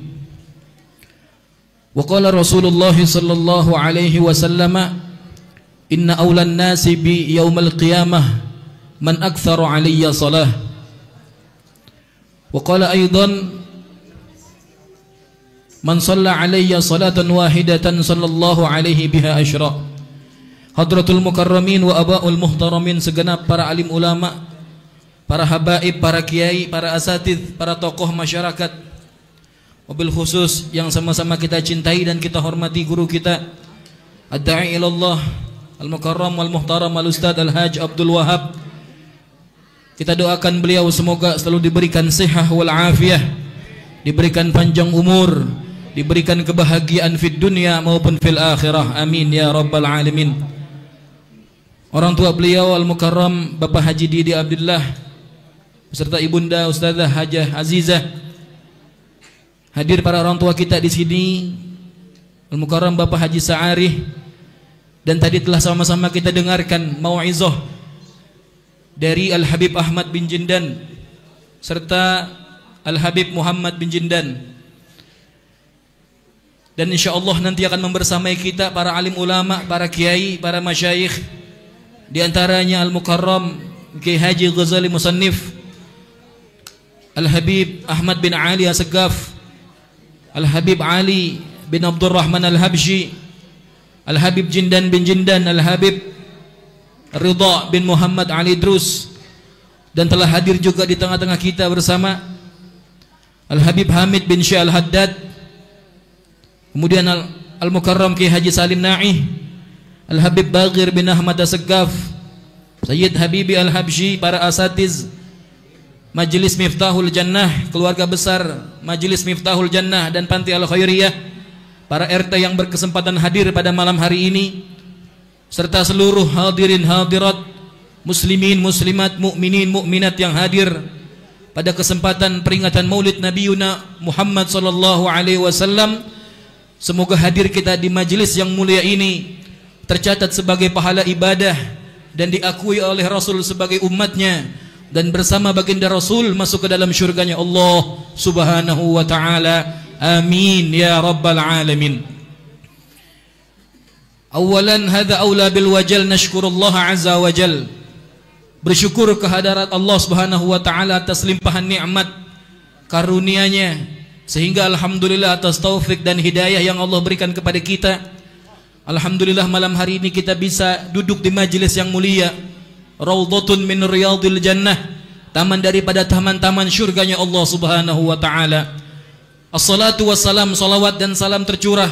Wa qala Rasulullah sallallahu alaihi wasallam inna awlan nasi bi yaumil qiyamah man aktsaru 'alayya salah. Wa qala aidan man shalla 'alayya salatan wahidatan sallallahu alaihi biha asyra. Hadratul mukarramin wa abaul muhtaramin, segenap para alim ulama, para habaib, para kiai, para asatidz, para tokoh masyarakat, wabil khusus yang sama-sama kita cintai dan kita hormati guru kita ad-da'i ilallah al-mukarram wal muhtaram al-ustadz al-haj Abdul Wahab. Kita doakan beliau semoga selalu diberikan sehat wal afiyah, diberikan panjang umur, diberikan kebahagiaan fid dunya maupun fil akhirah, amin ya rabbal alamin. Orang tua beliau al-mukarram Bapak Haji Didi Abdullah beserta ibunda Ustazah Hajah Azizah, hadir para orang tua kita di sini, Al-Mukarram Bapak Haji Sa'arih, dan tadi telah sama-sama kita dengarkan mau'izah dari Al-Habib Ahmad bin Jindan serta Al-Habib Muhammad bin Jindan. Dan insyaallah nanti akan membersamai kita para alim ulama, para kiai, para masyayikh, di antaranya Al-Mukarram Kiai Haji Ghazali Musannif, Al-Habib Ahmad bin Ali Asgaf, Al-Habib Ali bin Abdurrahman Al-Habsyi, Al-Habib Jindan bin Jindan, Al-Habib Ridha bin Muhammad Ali Drus, dan telah hadir juga di tengah-tengah kita bersama Al-Habib Hamid bin Syekh Al-Haddad, kemudian Al-Mukarram Kiai Haji Salim Naih, Al-Habib Baghir bin Ahmad Asgaf, Sayyid Habibi Al-Habsyi, para asatiz Majelis Miftahul Jannah, keluarga besar Majelis Miftahul Jannah dan Panti Al-Khairiyah, para RT yang berkesempatan hadir pada malam hari ini, serta seluruh hadirin hadirat, muslimin muslimat, mukminin mukminat yang hadir pada kesempatan peringatan Maulid Nabiyuna Muhammad sallallahu alaihi wasallam. Semoga hadir kita di majelis yang mulia ini tercatat sebagai pahala ibadah dan diakui oleh Rasul sebagai umatnya, dan bersama baginda Rasul masuk ke dalam syurganya Allah subhanahu wa ta'ala, amin ya rabbal alamin. Awalan hadha awla bil wajal, nashkurullah azza wa jal, bersyukur kehadirat Allah subhanahu wa ta'ala atas limpahan nikmat karunia-Nya, sehingga alhamdulillah atas taufik dan hidayah yang Allah berikan kepada kita, alhamdulillah malam hari ini kita bisa duduk di majelis yang mulia, Raudhatun min Riyadil Jannah, taman daripada taman-taman syurganya Allah Subhanahu wa taala. Assalatu wassalam, salawat dan salam tercurah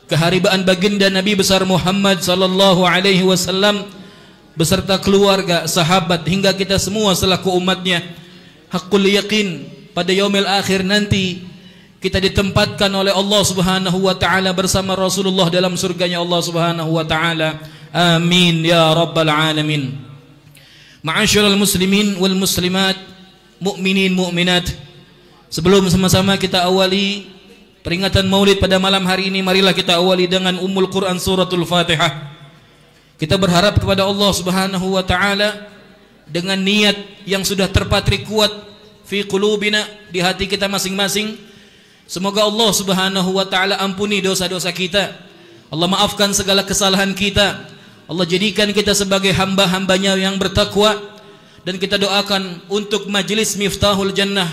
keharibaan baginda Nabi besar Muhammad sallallahu alaihi wasallam beserta keluarga, sahabat hingga kita semua selaku umatnya. Hakul yakin pada yaumil akhir nanti kita ditempatkan oleh Allah Subhanahu wa taala bersama Rasulullah dalam surganya Allah Subhanahu wa taala. Amin ya rabbal alamin. Ma'asyiral muslimin wal muslimat, mukminin mukminat, sebelum sama-sama kita awali peringatan Maulid pada malam hari ini, marilah kita awali dengan Ummul Quran suratul Fatihah. Kita berharap kepada Allah Subhanahu wa taala dengan niat yang sudah terpatri kuat fi qulubina, di hati kita masing-masing. Semoga Allah Subhanahu wa taala ampuni dosa-dosa kita. Allah maafkan segala kesalahan kita. Allah jadikan kita sebagai hamba-hambanya yang bertakwa. Dan kita doakan untuk majelis Miftahul Jannah,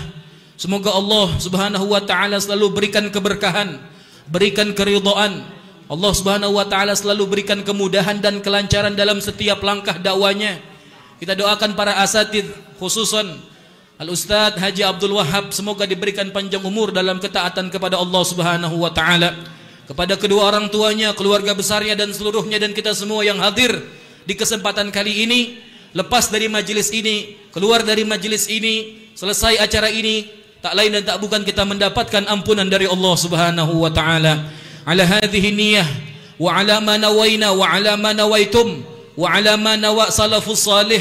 semoga Allah Subhanahu wa taala selalu berikan keberkahan, berikan keridhaan. Allah Subhanahu wa taala selalu berikan kemudahan dan kelancaran dalam setiap langkah dakwanya. Kita doakan para asatidz, khususan Al-Ustadz Haji Abdul Wahab, semoga diberikan panjang umur dalam ketaatan kepada Allah Subhanahu wa taala. Kepada kedua orang tuanya, keluarga besarnya dan seluruhnya, dan kita semua yang hadir di kesempatan kali ini, lepas dari majelis ini, keluar dari majelis ini, selesai acara ini, tak lain dan tak bukan kita mendapatkan ampunan dari Allah Subhanahu wa taala. Ala hadhihi niyyah wa ala ma nawaina wa ala ma nawaitum wa ala ma nawa salafus salih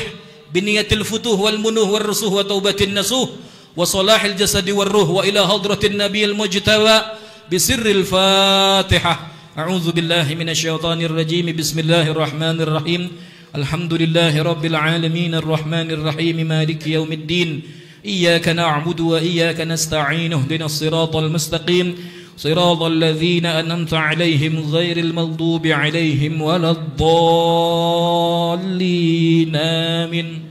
biniyatil futuh wal munuh wal rusuh wa taubatin nasuh wa salahil jasadi wal ruh wa ila hadratin nabiyil mujtawa bisirril Fatihah. A'udzu billahi minasyaitonir rajim. Bismillahirrahmanirrahim. Alhamdulillahi rabbil alamin arrahmanir rahim maliki yaumiddin. Iyyaka na'budu wa iyyaka nasta'in. Ihdinas siratal mustaqim. Siratal ladzina an'amta 'alaihim ghairil maghdubi 'alaihim waladdallin. Amin.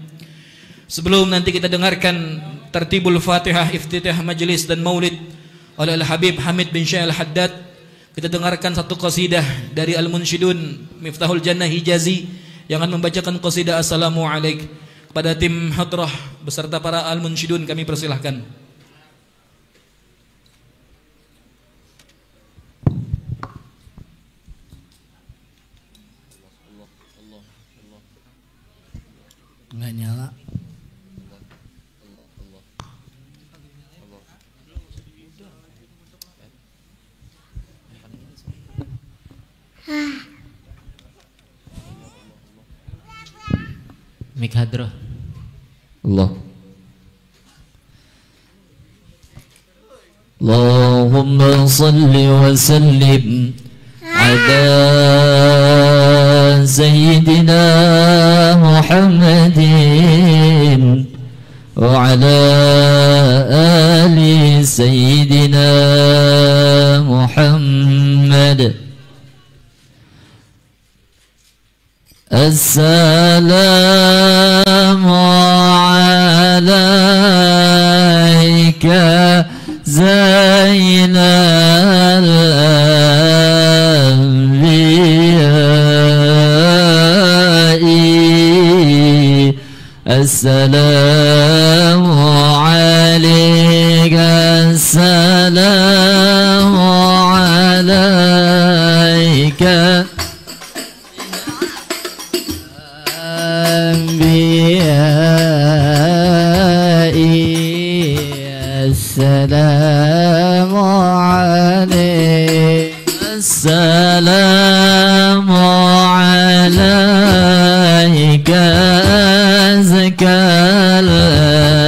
Sebelum nanti kita dengarkan tertibul Fatihah iftitah majelis dan maulid oleh Al-Habib Hamid bin Syekh Al-Haddad, kita dengarkan satu qasidah dari Al-Munsyidun Miftahul Jannah Hijazi yang akan membacakan qasidah Assalamualaikum. Kepada tim hadrah beserta para Al-Munsyidun kami persilahkan. Nggak nyala. Mik hadrah. Allah. Allahumma salli wa sallim ala sayyidina Muhammadin wa ala ali sayyidina Muhammad. Assalamu alayka zainal anbiya'i. Assalamu alayka, assalamu alayka السلام عليك السلام عليك أزكى الأزكياء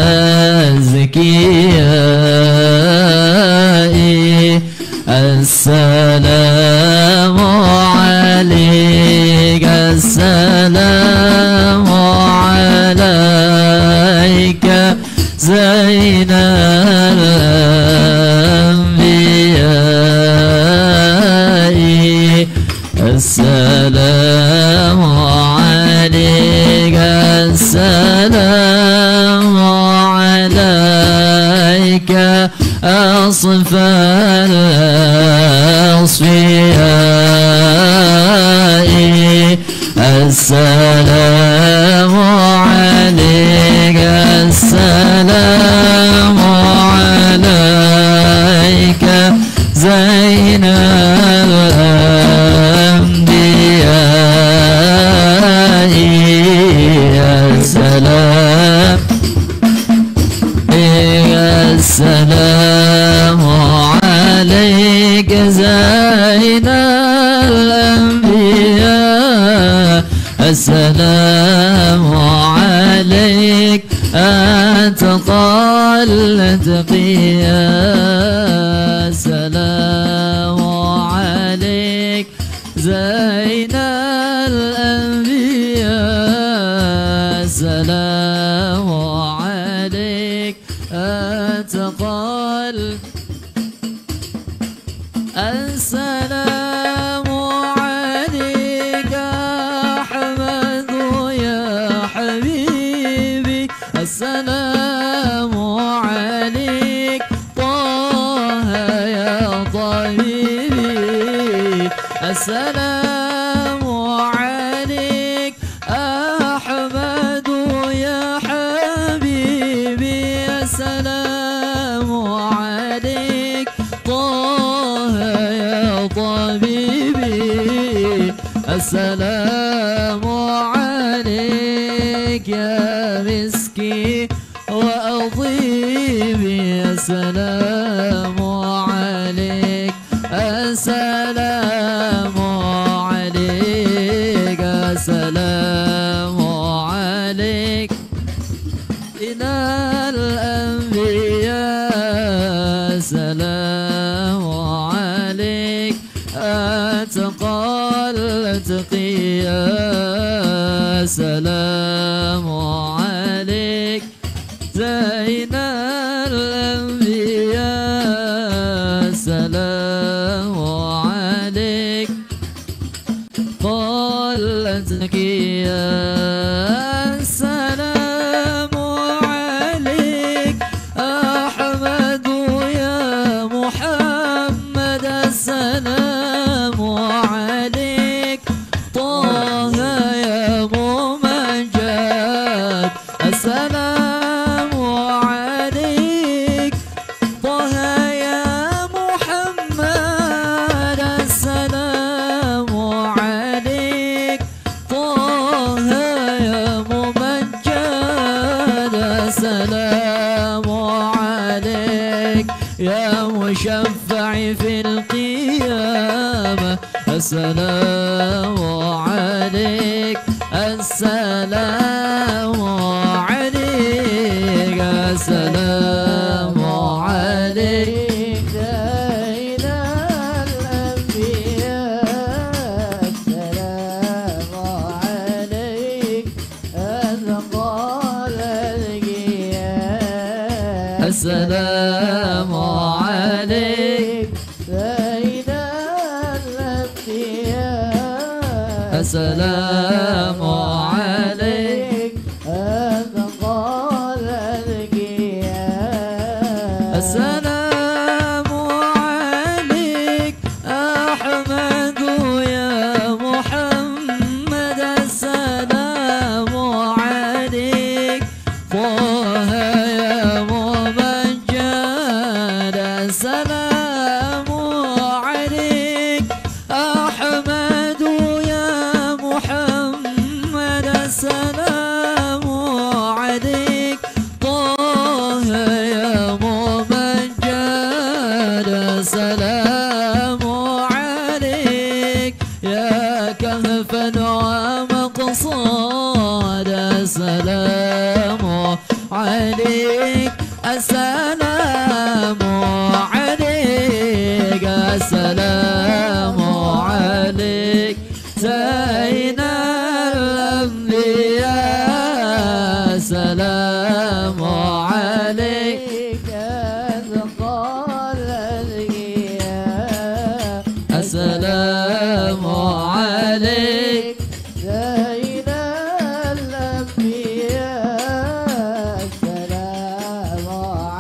السلام عليك السلام عليك زين الأنبياء السلام عليك السلام عليك الأصفياء السلام عليك السلام عليك زين الأنبياء السلام السلام عليك زين الأنبياء السلام عليك أتقى الأتقياء السلام عليك زين الأنبياء السلام عليك أتقى السلام عليك أحمد يا حبيبي السلام عليك طه يا طبيبي السلام عليك أحمد يا حبيبي السلام عليك طه يا طبيبي السلام عليك يا مسكي وأطيبي السلام عليك السلام عليك السلام عليك إلى الأنبياء السلام عليك أتقى الأتقياء السلام عليك زين الأنبياء السلام عليك قال الأتقياء السلام عليك أحمد يا محمد السلام عليك طه يا ممجد السلام عليك طه يا محمد السلام عليك طه يا ممجد السلام عليك يا مشفع في القيامة السلام عليك السلام عليك السلام عليك زين الأنبياء السلام عليك أتقى الأتقياء السلام عليك زين الأنبياء السلام عليك أتقى الأتقياء السلام عليك أحمد يا محمد السلام عليك طه يا ممجد السلام عليك أحمد يا محمد السلام عليك طه يا ممجد السلام عليك يا كهفا ومقصاد السلام عليك السلام عليك السلام عليك زين الأنبياء السلام عليك أتقى الأتقياء السلام عليك زين الأنبياء السلام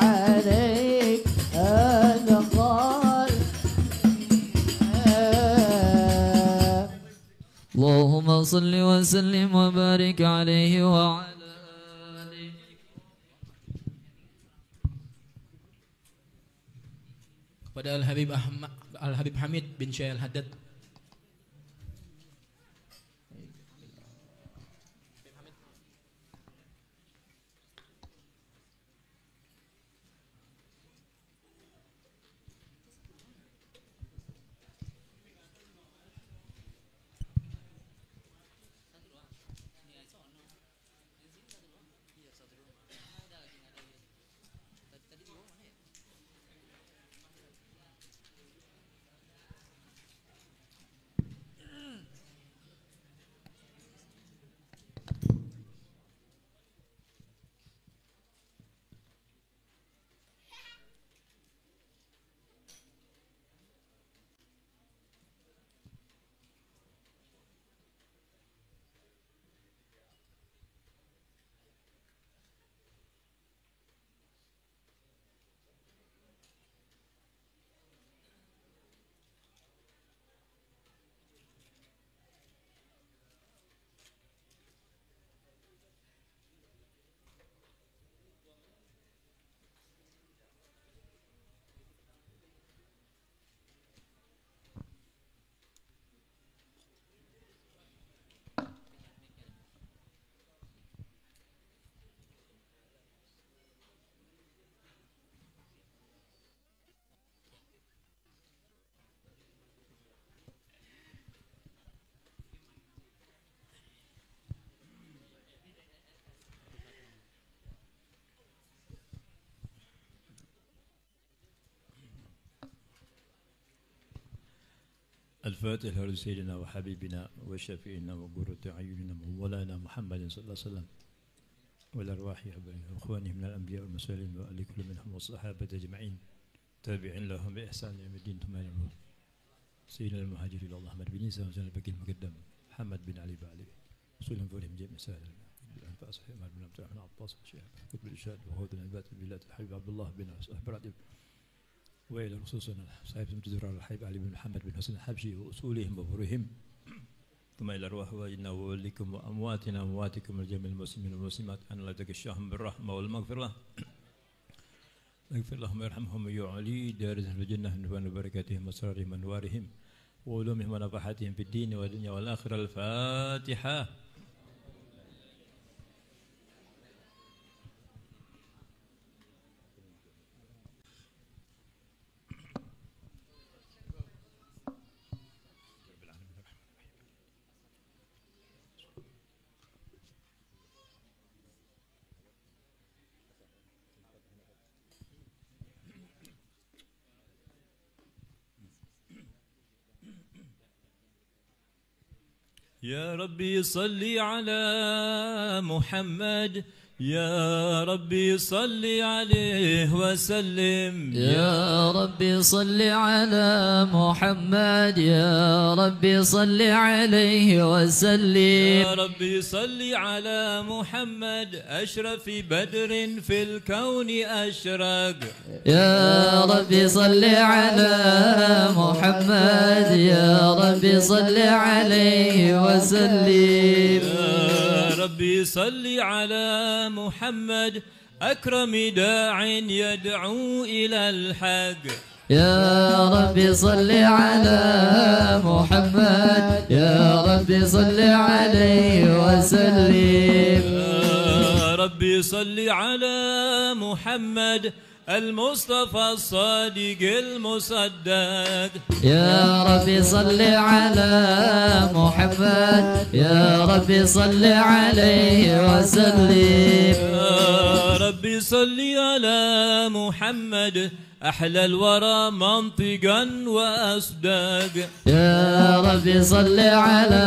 عليك أتقى اللهم صل وسلم وبارك عليه وعلى آله. Kepada Al-Habib Hamid bin Syekh Al-Haddad. الفاتحة لسيدنا وحبيبنا وشفيعنا وقرة أعيننا مولانا محمد صلى الله عليه وسلم والأرواح وإخوانه من الأنبياء والمرسلين وآل كل منهم والصحابة أجمعين تابعين لهم بإحسان يوم الدين ثم يعلمون سيدنا المهاجرين الله أحمد بن عيسى وسلم البكي المقدم محمد بن علي بعلي رسولهم فولهم جميع سائر الأنفاس حماد بن عبد الرحمن عباس الشيخ كتب الإرشاد وهود العباد البلاد الحبيب عبد الله بن أحمد وإلى خصوصنا صاحب المتزرع الحبيب علي بن محمد بن حسن الحبشي وأصولهم وفروعهم ثم إلى أرواح والدنا ووالدكم وأمواتنا وأمواتكم الجميع المسلمين والمسلمات أن لا تكشاهم بالرحمة والمغفرة اغفر لهم ويرحمهم ويعلي دارجهم في الجنة من بركاتهم وسرارهم وأنوارهم وعلومهم ونفحاتهم في الدين والدنيا والآخرة. الفاتحة. يا ربي صل على محمد يا ربي صل عليه وسلم يا ربي صل على محمد يا ربي صل عليه وسلم يا ربي صل على محمد أشرف بدر في الكون أشرق يا ربي صل على محمد يا ربي صل عليه وسلم يا ربي صل على محمد أكرم داع يدعو إلى الحق يا ربي صل على محمد يا ربي صل عليه وسلم يا ربي صل على محمد المصطفى الصادق المصدق يا ربي صل على محمد يا ربي صل عليه وسلم يا ربي صل على محمد أحلى الورى منطقا وأصدق يا ربي صل على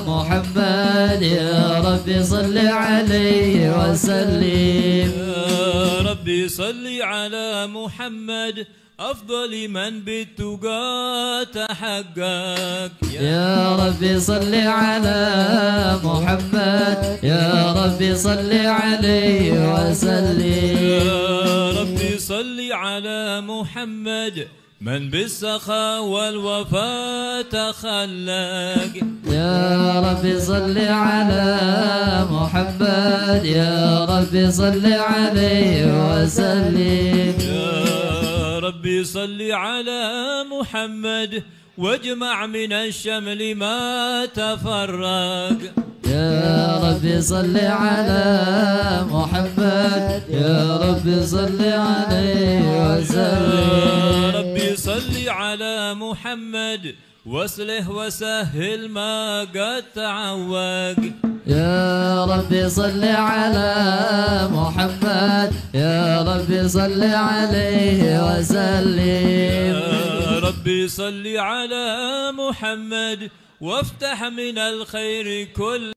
محمد يا ربي صل عليه وسلم يا ربي صل على محمد أفضل من بالتقى تحقق يا ربي صل على محمد يا ربي صل عليه وسلم يا ربي صل على محمد من بالسخاء والوفاء تخلق. يا رب صل على محمد يا رب صل عليه وسلم. يا ربي صل على محمد واجمع من الشمل ما تفرق. يا رب صل على محمد يا رب صل عليه وسلم. يا ربي صل على محمد واصلح وسهل ما قد تعوق. يا رب صل على محمد يا رب صل عليه وسلم. يا ربي صل على محمد وافتح من الخير كل